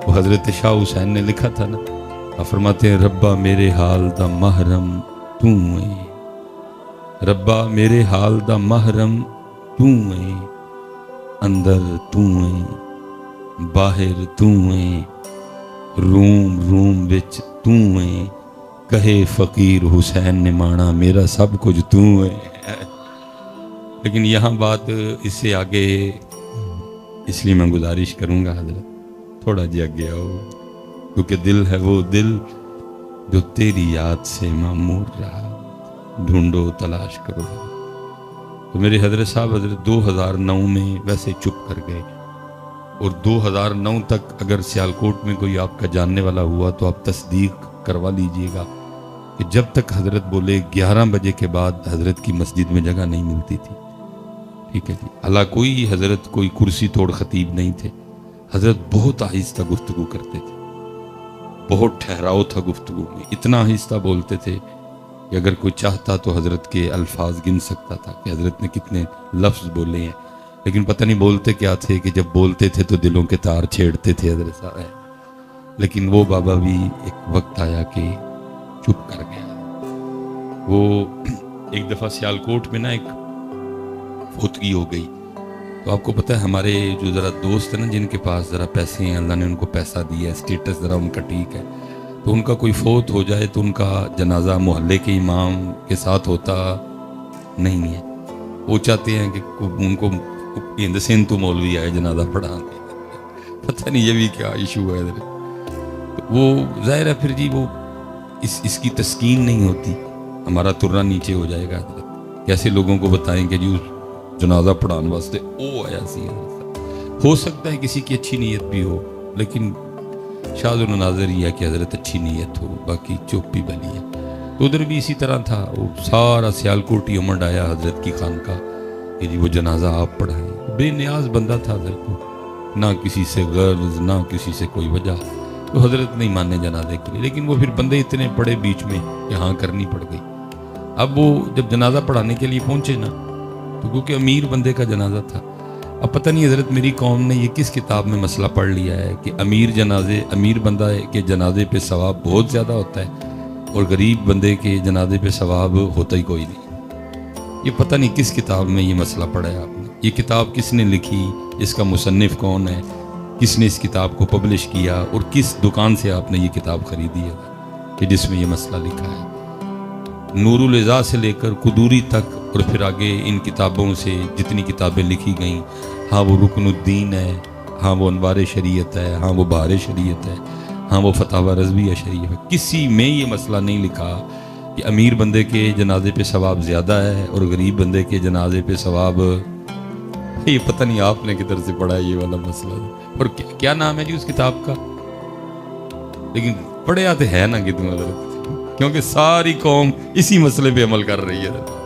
وہ حضرت شاہ حسین نے لکھا تھا نا, فرماتے ہیں ربا میرے حال دا محرم تو ہے, ربا میرے حال دا محرم تو ہے, اندر تو ہے باہر تو ہے, روم روم وچ تو ہے, کہے فقیر حسین نے مانا میرا سب کچھ تو ہے. لیکن یہاں بات اس سے آگے, اس لیے میں گزارش کروں گا حضرت تھوڑا جی آگے آؤ, کیونکہ دل ہے وہ دل جو تیری یاد سے معمور رہا, ڈھونڈو تلاش کرو. تو میرے حضرت صاحب حضرت 2009 میں ویسے چپ کر گئے, اور 2009 تک اگر سیالکوٹ میں کوئی آپ کا جاننے والا ہوا تو آپ تصدیق کروا لیجئے گا کہ جب تک حضرت بولے 11 بجے کے بعد حضرت کی مسجد میں جگہ نہیں ملتی تھی. ٹھیک ہے جی, اللہ کوئی حضرت کوئی کرسی توڑ خطیب نہیں تھے, حضرت بہت آہستہ گفتگو کرتے تھے، بہت ٹھہراؤ تھا گفتگو میں، اتنا آہستہ بولتے تھے کہ اگر کوئی چاہتا تو حضرت کے الفاظ گن سکتا تھا کہ حضرت نے کتنے لفظ بولے ہیں، لیکن پتہ نہیں بولتے کیا تھے کہ جب بولتے تھے تو دلوں کے تار چھیڑتے تھے حضرت صاحب۔ لیکن وہ بابا بھی ایک وقت آیا کہ چپ کر گیا۔ وہ ایک دفعہ سیالکوٹ میں نا ایک فوتگی ہو گئی، تو آپ کو پتہ ہے ہمارے جو ذرا دوست ہیں نا جن کے پاس ذرا پیسے ہیں، اللہ نے ان کو پیسہ دیا ہے، اسٹیٹس ذرا ان کا ٹھیک ہے، تو ان کا کوئی فوت ہو جائے تو ان کا جنازہ محلے کے امام کے ساتھ ہوتا نہیں ہے، وہ چاہتے ہیں کہ ان کو ہند سین تو مولوی آئے جنازہ پڑھانے، پتہ نہیں یہ بھی کیا ایشو ہے ادھر۔ وہ ظاہر ہے پھر جی وہ اس کی تسکین نہیں ہوتی، ہمارا ترنا نیچے ہو جائے گا حضرت، کیسے لوگوں کو بتائیں کہ جی اس جنازہ پڑھان واسطے او آیا سی حضرت۔ ہو سکتا ہے کسی کی اچھی نیت بھی ہو، لیکن شاذ و نادر یہ ہے کہ حضرت اچھی نیت ہو، باقی چوپی بلی ہے۔ تو ادھر بھی اسی طرح تھا، وہ سارا سیالکوٹ ہی امڑ آیا حضرت کی خانقاہ کہ جی وہ جنازہ آپ پڑھائیں۔ بے نیاز بندہ تھا حضرت کو، نہ کسی سے غرض نہ کسی سے کوئی وجہ، تو حضرت نہیں مانے جنازے کے لیے، لیکن وہ پھر بندے اتنے پڑے بیچ میں کہ ہاں کرنی پڑ گئی۔ اب وہ جب جنازہ پڑھانے کے لیے پہنچے نا، تو کیونکہ امیر بندے کا جنازہ تھا، اب پتہ نہیں حضرت میری قوم نے یہ کس کتاب میں مسئلہ پڑھ لیا ہے کہ امیر بندہ کے جنازے پہ ثواب بہت زیادہ ہوتا ہے اور غریب بندے کے جنازے پہ ثواب ہوتا ہی کوئی نہیں۔ یہ پتہ نہیں کس کتاب میں یہ مسئلہ پڑھا ہے آپ نے، یہ کتاب کس نے لکھی، اس کا مصنف کون ہے، کس نے اس کتاب کو پبلش کیا، اور کس دکان سے آپ نے یہ کتاب خریدی ہے کہ جس میں یہ مسئلہ لکھا ہے۔ نور العزا سے لے کر قدوری تک اور پھر آگے ان کتابوں سے جتنی کتابیں لکھی گئیں، ہاں وہ رکن الدین ہے، ہاں وہ انوار شریعت ہے، ہاں وہ بہار شریعت ہے، ہاں وہ فتاوی رضویہ شریف ہے، کسی میں یہ مسئلہ نہیں لکھا کہ امیر بندے کے جنازے پہ ثواب زیادہ ہے اور غریب بندے کے جنازے پہ ثواب، یہ پتہ نہیں آپ نے کدھر سے پڑھا ہے یہ والا مسئلہ، اور کیا نام ہے جی اس کتاب کا، لیکن پڑھیا تو ہے نا کتنا حضرت، کیونکہ ساری قوم اسی مسئلے پہ عمل کر رہی ہے،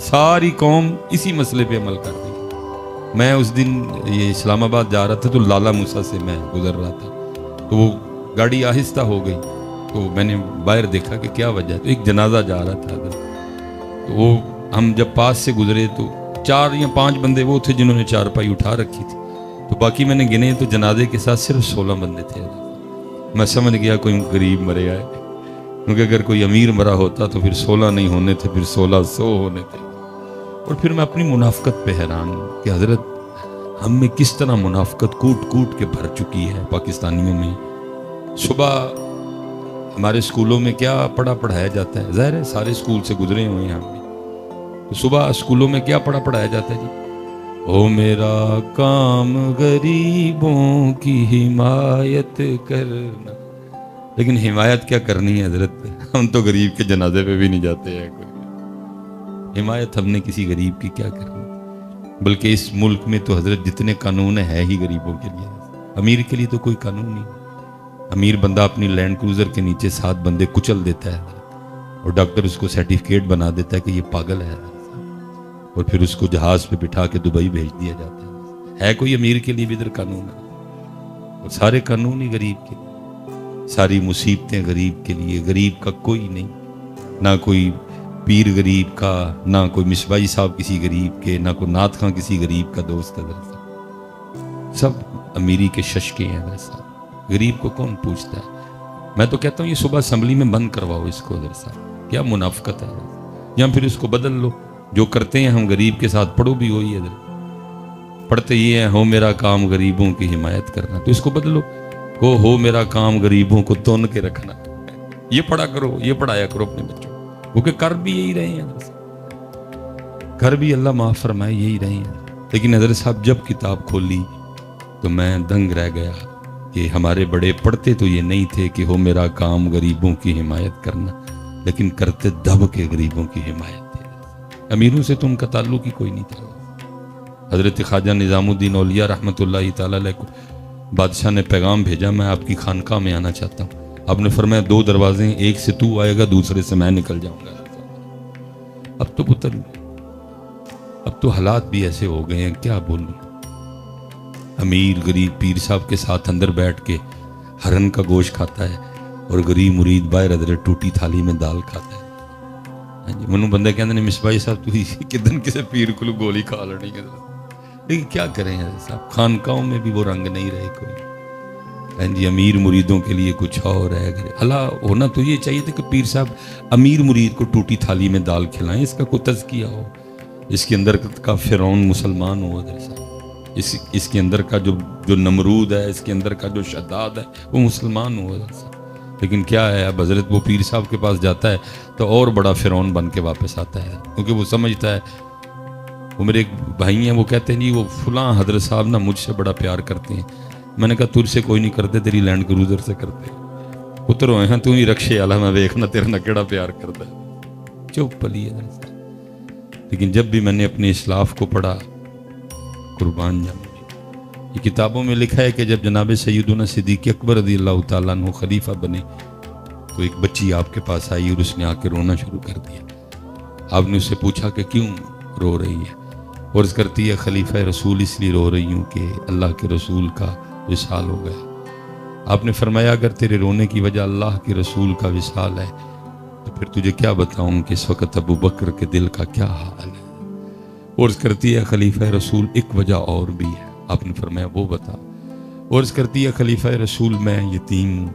ساری قوم اسی مسئلے پہ عمل کر رہی ہے۔ میں اس دن یہ اسلام آباد جا رہا تھا تو لالا موسیٰ سے میں گزر رہا تھا، تو وہ گاڑی آہستہ ہو گئی، تو میں نے باہر دیکھا کہ کیا وجہ ہے، تو ایک جنازہ جا رہا تھا، تو وہ ہم جب پاس سے گزرے تو 4 یا 5 بندے وہ تھے جنہوں نے چارپائی اٹھا رکھی تھی، تو باقی میں نے گنے تو جنازے کے ساتھ صرف 16 بندے تھے۔ میں سمجھ گیا کوئی غریب مرے آئے، کیونکہ اگر کوئی امیر مرا ہوتا تو پھر 16 نہیں ہونے تھے، پھر 1600 ہونے تھے۔ اور پھر میں اپنی منافقت پہ حیران ہوں کہ حضرت ہم میں کس طرح منافقت کوٹ کوٹ کے بھر چکی ہے پاکستانیوں میں۔ صبح ہمارے اسکولوں میں کیا پڑھایا جاتا ہے، ظاہر ہے سارے اسکول سے گزرے ہوئے ہیں ہم بھی، تو صبح اسکولوں میں کیا پڑھایا جاتا ہے جی، او میرا کام غریبوں کی حمایت کرنا، لیکن حمایت کیا کرنی ہے حضرت، ہم تو غریب کے جنازے پہ بھی نہیں جاتے ہیں، کوئی حمایت ہم نے کسی غریب کی کیا کرنی، بلکہ اس ملک میں تو حضرت جتنے قانون ہیں ہی غریبوں کے لیے، امیر کے لیے تو کوئی قانون نہیں۔ امیر بندہ اپنی لینڈ کروزر کے نیچے 7 بندے کچل دیتا ہے اور ڈاکٹر اس کو سرٹیفکیٹ بنا دیتا ہے کہ یہ پاگل ہے، اور پھر اس کو جہاز پہ بٹھا کے دبئی بھیج دیا جاتا ہے کوئی امیر کے لیے بھی ادھر قانون ہے، اور سارے قانون ہی غریب کے لیے، ساری مصیبتیں غریب کے لیے، غریب کا کوئی نہیں، نہ کوئی پیر غریب کا، نہ کوئی مصباحی صاحب کسی غریب کے، نہ کوئی نعت خاں کسی غریب کا دوست ہے، سب امیری کے ششکے ہیں ویسا، غریب کو کون پوچھتا ہے۔ میں تو کہتا ہوں یہ صبح اسمبلی میں بند کرواؤ اس کو ادھر صاحب، کیا منافقت ہے، یا پھر اس کو بدل لو، جو کرتے ہیں ہم غریب کے ساتھ پڑھو بھی ہوئی ادھر، پڑھتے یہ ہیں ہو میرا کام غریبوں کی حمایت کرنا، تو اس کو بدلو، ہو میرا کام غریبوں کو تون کے رکھنا، یہ پڑھا کرو، یہ پڑھایا کرو اپنے بچوں، کیونکہ کر بھی یہی رہے ہیں، کر بھی اللہ معاف فرمائے یہی رہے ہیں۔ لیکن حضرت صاحب جب کتاب کھولی تو میں دنگ رہ گیا کہ ہمارے بڑے پڑھتے تو یہ نہیں تھے کہ ہو میرا کام غریبوں کی حمایت کرنا، لیکن کرتے دب کے غریبوں کی حمایت تھے، امیروں سے تو ان کا تعلق ہی کوئی نہیں تھا۔ حضرت خواجہ نظام الدین اولیاء رحمۃ اللہ تعالی علیہ کو بادشاہ نے پیغام بھیجا میں آپ کی خانقاہ میں آنا چاہتا ہوں، آپ نے فرمایا 2 دروازے ہیں، ایک سے تو آئے گا، دوسرے سے میں نکل جاؤں گا۔ اب تو پتر، اب تو حالات بھی ایسے ہو گئے ہیں، کیا بولوں، امیر غریب پیر صاحب کے ساتھ اندر بیٹھ کے ہرن کا گوشت کھاتا ہے اور غریب مرید باہر حضرت ٹوٹی تھالی میں دال کھاتا ہے. ہاں جی منو بندے کہتے ہیں مصباحی صاحب تھی کدن کسی پیر کو گولی کھا لینی ہے. لیکن کیا کریں حضرت صاحب خانقاہوں میں بھی وہ رنگ نہیں رہے کوئی. ہاں جی امیر مریدوں کے لیے کچھ اور ہے. اللہ ہونا تو یہ چاہیے تھا کہ پیر صاحب امیر مرید کو ٹوٹی تھالی میں دال کھلائیں, اس کا کوئی تزکیہ ہو, اس کے اندر کا فرعون مسلمان ہو حضرت صاحب, اس کے اندر کا جو نمرود ہے, اس کے اندر کا جو شداد ہے وہ مسلمان ہو حضرت صاحب. لیکن کیا ہے اب حضرت وہ پیر صاحب کے پاس جاتا ہے تو اور بڑا فرعون بن کے واپس آتا ہے, کیونکہ وہ سمجھتا ہے. وہ میرے ایک بھائی ہیں, وہ کہتے ہیں جی وہ فلاں حضرت صاحب نا مجھ سے بڑا پیار کرتے ہیں. میں نے کہا تجھ سے کوئی نہیں کرتے, تیری لینڈ کروزر سے کرتے. پتر ہوئے ہیں تو ہی رکشے والا, میں دیکھنا تیرا نہ کیڑا پیار کرتا ہے. چپ پلی حضرت صاحب. لیکن جب بھی میں نے اپنے اسلاف کو پڑھا, قربان جاؤں, یہ کتابوں میں لکھا ہے کہ جب جناب سیدنا صدیق اکبر رضی اللہ تعالیٰ عنہ خلیفہ بنے تو ایک بچی آپ کے پاس آئی اور اس نے آ کے رونا شروع کر دیا. آپ نے اس سے پوچھا کہ کیوں رو رہی ہے, اور اس کرتی ہے خلیفہ رسول اس لیے رو رہی ہوں کہ اللہ کے رسول کا وصال ہو گیا. آپ نے فرمایا اگر تیرے رونے کی وجہ اللہ کے رسول کا وصال ہے تو پھر تجھے کیا بتاؤں کہ اس وقت ابو بکر کے دل کا کیا حال ہے. اور اس کرتی ہے خلیفہ رسول ایک وجہ اور بھی ہے. آپ نے فرمایا وہ بتا. اور اس کرتی ہے خلیفہ رسول میں یتیم ہوں,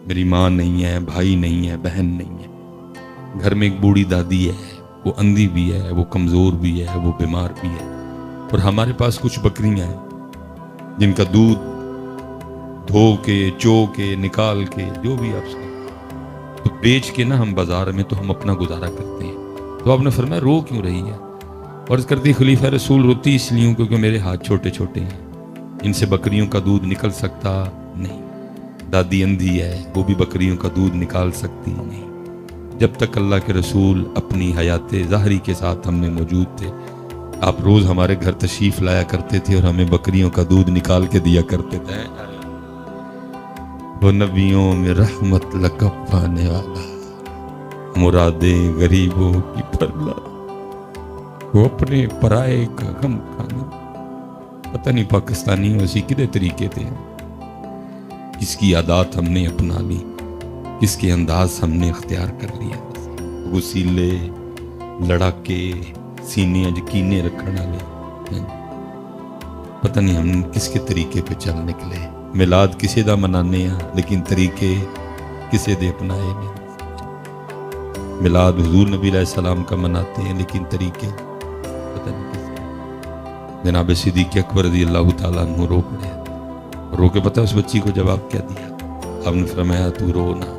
میری ماں نہیں ہے, بھائی نہیں ہے, بہن نہیں ہے, گھر میں ایک بوڑھی دادی ہے, وہ اندھی بھی ہے, وہ کمزور بھی ہے, وہ بیمار بھی ہے, اور ہمارے پاس کچھ بکریاں ہیں جن کا دودھ دھو کے چو کے نکال کے جو بھی آپ سے تو بیچ کے نا ہم بازار میں تو ہم اپنا گزارا کرتے ہیں. تو آپ نے فرمایا رو کیوں رہی ہے؟ اور اس کرتی خلیفہ رسول روتی اس لیے ہوں کیونکہ میرے ہاتھ چھوٹے چھوٹے ہیں, ان سے بکریوں کا دودھ نکل سکتا نہیں. دادی اندھی ہے, وہ بھی بکریوں کا دودھ نکال سکتی نہیں. جب تک اللہ کے رسول اپنی حیات ظاہری کے ساتھ ہم میں موجود تھے, آپ روز ہمارے گھر تشریف لایا کرتے تھے اور ہمیں بکریوں کا دودھ نکال کے دیا کرتے تھے. وہ نبیوں میں رحمت لقب پانے والا, مرادیں غریبوں کی پھرلا, وہ اپنے پرائے کا غم کھانا. پتہ نہیں پاکستانی اسی کدے طریقے تھے, کس کی عادات ہم نے اپنا لی, کس کے انداز ہم نے اختیار کر لیا. وسیلے لڑاکے سینے یقینے رکھنے والے, پتہ نہیں ہم کس کے طریقے پہ چل نکلے. میلاد کسے دا منانے ہیں لیکن طریقے کسے دے اپنائے نہیں. میلاد حضور نبی علیہ السلام کا مناتے ہیں لیکن طریقے پتہ نہیں کس. جناب صدیق اکبر رضی اللہ تعالیٰ عنہ رو پڑے, رو کے پتہ اس بچی کو جواب کیا دیا؟ آپ نے فرمایا تو رو نہ,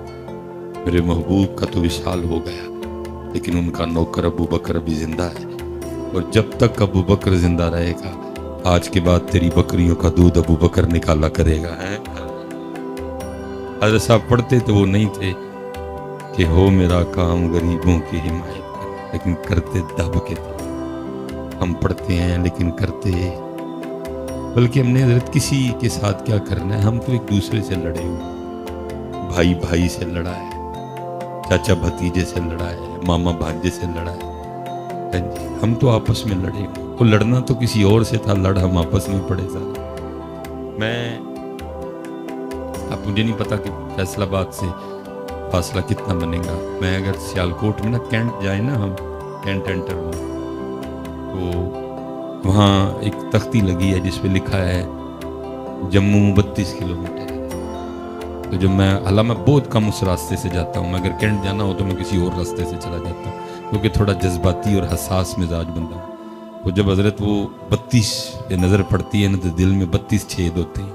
میرے محبوب کا تو وصال ہو گیا لیکن ان کا نوکر ابو بکر ابھی زندہ ہے, اور جب تک ابو بکر زندہ رہے گا آج کے بعد تیری بکریوں کا دودھ ابو بکر نکالا کرے گا. حضرت صاحب پڑھتے تو وہ نہیں تھے کہ ہو میرا کام غریبوں کی حمایت کر, لیکن کرتے دب کے تھے. ہم پڑھتے ہیں لیکن کرتے, بلکہ ہم نے حضرت کسی کے ساتھ کیا کرنا ہے, ہم تو ایک دوسرے سے لڑے ہوئے. بھائی بھائی سے لڑا ہے, چاچا بھتیجے سے لڑا ہے, ماما بھانجے سے لڑا ہے. ہم تو آپس میں لڑے ہوئے. وہ لڑنا تو کسی اور سے تھا, لڑ ہم آپس میں پڑے سارے. میں اب مجھے نہیں پتا کہ فیصل آباد سے فاصلہ کتنا بنے گا. میں اگر سیالکوٹ میں نا کینٹ جائیں نا, ہم کینٹ انٹر ہوں تو وہاں ایک تختی لگی ہے جس پہ لکھا ہے جموں 32 کلومیٹر. تو جب میں حالانکہ میں بہت کم اس راستے سے جاتا ہوں, میں اگر کینٹ جانا ہو تو میں کسی اور راستے سے چلا جاتا ہوں کیونکہ تھوڑا جذباتی اور حساس مزاج بندہ ہوں. تو جب حضرت وہ 32 پہ نظر پڑتی ہے نا تو دل میں 32 چھید ہوتے ہیں.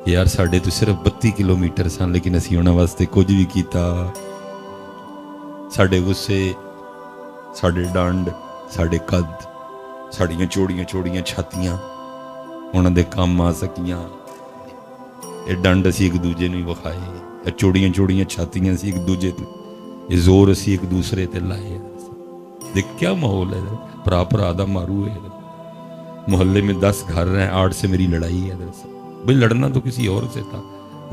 یار ساڑھے تو صرف 32 کلومیٹر سن لیکن اسی ہونا واسطے کچھ بھی کیتا. ساڑھے غصے, ساڑھے ڈانڈ, ساڑھے قد, ساڑھیاں چوڑیاں چوڑیاں چھاتیاں انہاں دے کام آ سکیاں. یہ ڈانڈ اسی ایک دوجے نو وکھائے, یہ چوڑیاں چوڑیاں چھاتیاں اسی ایک دوجے تے, یہ زور اسی ایک دوسرے تے لائے. دیکھ کیا ماحول ہے, پرا پرا دا مارو ہے. محلے میں 10 گھر ہیں, 8 سے میری لڑائی ہے. بھئی لڑنا تو کسی اور سے تھا,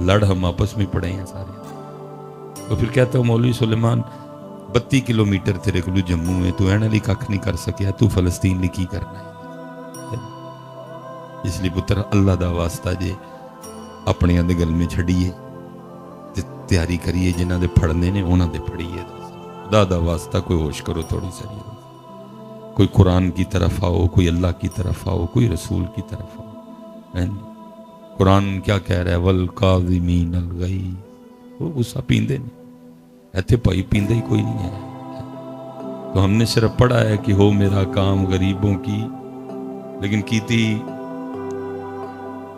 لڑ ہم آپس میں پڑے ہیں سارے. تو پھر کہتا ہوں مولوی سلیمان 32 کلومیٹر تیرے کو جموں ہے, تو اینڈ علی کھ نہیں کر سکیا, تو فلسطین لی کی کرنا ہے. اس لیے پتر اللہ دا واسطہ جے اپنے دے گل میں چھڑیے تے تیاری کریے، جنہاں دے پڑھنے نے انہاں دے پڑھیے، خدا دا واسطہ کوئی ہوش کرو تھوڑی ساری، کوئی قرآن کی طرف آؤ، کوئی اللہ کی طرف آؤ، کوئی رسول کی طرف آؤ۔ قرآن کیا کہہ رہا ہے؟ والکاظمین الغیظ، وہ غصہ پیندے نہیں، ایتھے پائی پیندے ہی کوئی نہیں ہے۔ تو ہم نے صرف پڑھا ہے کہ ہو میرا کام غریبوں کی، لیکن کیتی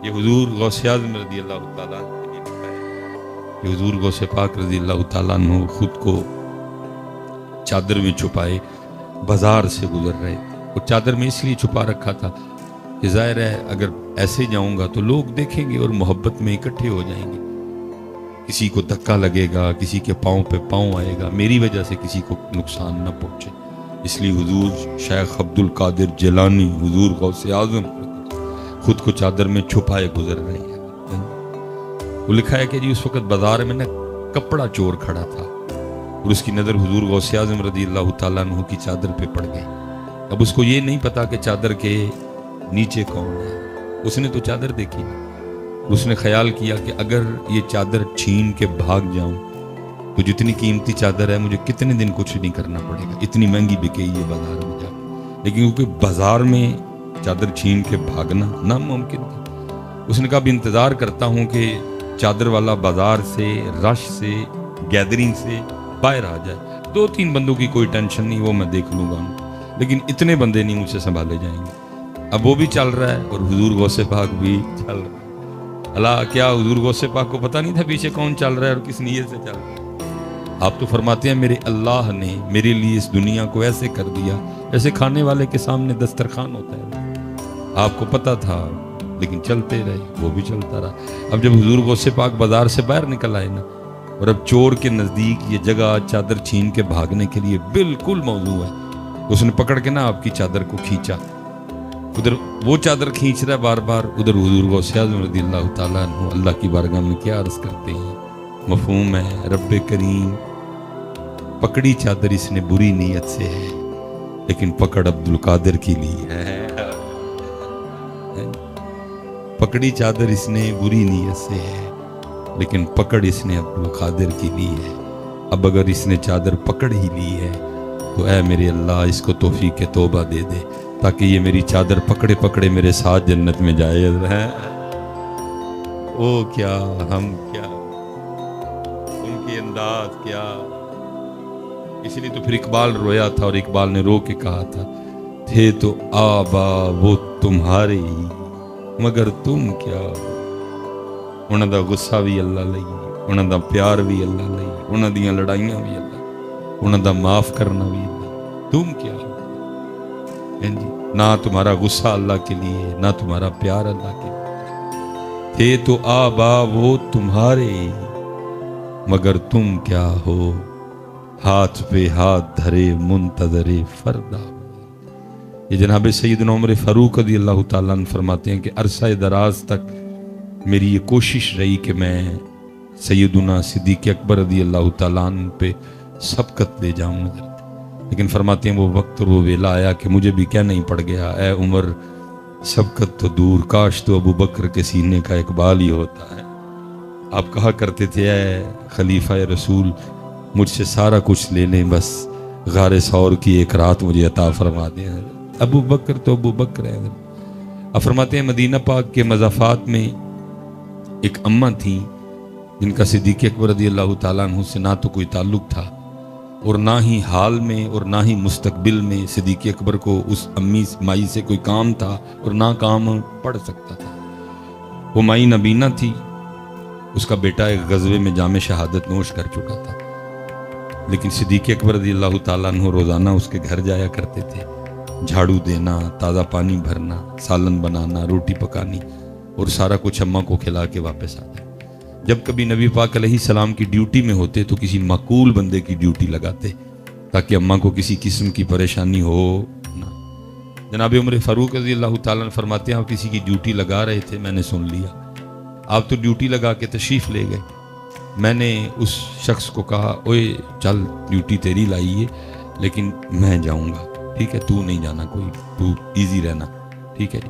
یہ حضور غوث اعظم رضی اللہ تعالیٰ کہ حضور غوث پاک رضی اللہ تعالیٰ عنہ خود کو چادر میں چھپائے بازار سے گزر رہے تھے، اور چادر میں اس لیے چھپا رکھا تھا کہ ظاہر ہے اگر ایسے جاؤں گا تو لوگ دیکھیں گے اور محبت میں اکٹھے ہو جائیں گے، کسی کو دھکا لگے گا، کسی کے پاؤں پہ پاؤں آئے گا، میری وجہ سے کسی کو نقصان نہ پہنچے، اس لیے حضور شیخ عبد القادر جیلانی حضور غوث اعظم خود کو چادر میں چھپائے گزر رہے ہیں۔ وہ لکھا ہے کہ جی اس وقت بازار میں نا کپڑا چور کھڑا تھا، اور اس کی نظر حضور غوث اعظم رضی اللہ تعالیٰ عنہ کی چادر پہ پڑ گئی۔ اب اس کو یہ نہیں پتا کہ چادر کے نیچے کون ہے، اس نے تو چادر دیکھی، اس نے خیال کیا کہ اگر یہ چادر چھین کے بھاگ جاؤں تو جتنی قیمتی چادر ہے مجھے کتنے دن کچھ نہیں کرنا پڑے گا، اتنی مہنگی بکے یہ بازار میں جا کے، لیکن کیونکہ بازار میں چادر چھین کے بھاگنا ناممکن تھا، اس نے کہا اب انتظار کرتا ہوں کہ چادر والا بازار سے، رش سے، گیدرنگ سے باہر آ جائے، 2-3 بندوں کی کوئی ٹینشن نہیں، وہ میں دیکھ لوں گا، لیکن اتنے بندے نہیں مجھ سے سنبھالے جائیں گے۔ اب وہ بھی چل رہا ہے اور حضور غوث پاک بھی چل رہا ہے۔ اللہ، کیا حضور غوث پاک کو پتہ نہیں تھا پیچھے کون چل رہا ہے اور کس نیت سے چل رہا ہے؟ آپ تو فرماتے ہیں میرے اللہ نے میرے لیے اس دنیا کو ایسے کر دیا جیسے کھانے والے کے سامنے دسترخوان ہوتا ہے۔ آپ کو پتہ تھا لیکن چلتے رہے، وہ بھی چلتا رہا۔ اب جب حضور غوث پاک بازار سے باہر نکل آئے نا، اور اب چور کے نزدیک یہ جگہ چادر چھین کے بھاگنے کے لیے بالکل موزوں ہے، اس نے پکڑ کے نا آپ کی چادر کو کھینچا، ادھر وہ چادر کھینچ رہا ہے بار بار، ادھر حضور غوث اعظم رضی اللہ تعالیٰ عنہ اللہ کی بارگاہ میں کیا عرض کرتے ہیں؟ مفہوم ہے رب کریم، پکڑی چادر اس نے بری نیت سے ہے لیکن پکڑ عبد القادر کے لیے ہے، پکڑی چادر اس نے بری نیت سے ہے لیکن پکڑ اس نے عبد القادر کے لیے ہے۔ اب اگر اس نے چادر پکڑ ہی لی ہے تو اے میرے اللہ اس کو توفیق توبہ دے دے، تاکہ یہ میری چادر پکڑے پکڑے میرے ساتھ جنت میں جائے۔ او کیا ہم کیا، ان کے انداز کیا، اس لیے تو پھر اقبال رویا تھا، اور اقبال نے رو کے کہا تھا تھے تو آبا وہ تمہارے ہی مگر تم کیا، انہاں دا غصہ بھی اللہ لئی، انہاں دا پیار بھی اللہ لئی، انہاں دیاں لڑائیاں بھی اللہ، انہاں دا معاف کرنا بھی اللہ، تم کیا جی؟ نہ تمہارا غصہ اللہ کے لیے، نہ تمہارا پیار اللہ کے لیے، تھے تو آبا وہ تمہارے مگر تم کیا ہو، ہاتھ پہ ہاتھ دھرے منتظر فردا۔ یہ جناب سیدنا عمر فاروق رضی اللہ تعالیٰ عنہ فرماتے ہیں کہ عرصہ دراز تک میری یہ کوشش رہی کہ میں سیدنا صدیق اکبر رضی اللہ تعالیٰ عنہ پہ سبقت لے جاؤں، لیکن فرماتے ہیں وہ وقت اور وہ ویلا آیا کہ مجھے بھی کہنا ہی پڑ گیا، اے عمر سبقت تو دور، کاش تو ابو بکر کے سینے کا اقبال ہی ہوتا ہے۔ آپ کہا کرتے تھے اے خلیفہ رسول مجھ سے سارا کچھ لے لیں، بس غار ثور کی ایک رات مجھے عطا فرما دیں۔ ابو بکر تو ابو بکر ہے۔ آپ فرماتے ہیں مدینہ پاک کے مضافات میں ایک اماں تھیں جن کا صدیق اکبر رضی اللہ تعالیٰ عنہ سے نہ تو کوئی تعلق تھا، اور نہ ہی حال میں اور نہ ہی مستقبل میں صدیق اکبر کو اس امی مائی سے کوئی کام تھا، اور نہ کام پڑ سکتا تھا۔ وہ مائی نبینہ تھی، اس کا بیٹا ایک غزوے میں جام شہادت نوش کر چکا تھا، لیکن صدیق اکبر رضی اللہ تعالیٰ عنہ روزانہ اس کے گھر جایا کرتے تھے، جھاڑو دینا، تازہ پانی بھرنا، سالن بنانا، روٹی پکانی، اور سارا کچھ اماں کو کھلا کے واپس آتے۔ جب کبھی نبی پاک علیہ السلام کی ڈیوٹی میں ہوتے تو کسی معقول بندے کی ڈیوٹی لگاتے تاکہ اماں کو کسی قسم کی پریشانی ہو نہ۔ جناب عمر فاروق رضی اللہ تعالیٰ نے فرماتے ہیں آپ کسی کی ڈیوٹی لگا رہے تھے، میں نے سن لیا، آپ تو ڈیوٹی لگا کے تشریف لے گئے، میں نے اس شخص کو کہا اوے چل ڈیوٹی تیری لائی ہے لیکن میں جاؤں گا، ٹھیک ہے، تو نہیں جانا، کوئی تو ایزی رہنا، ٹھیک ہے جی۔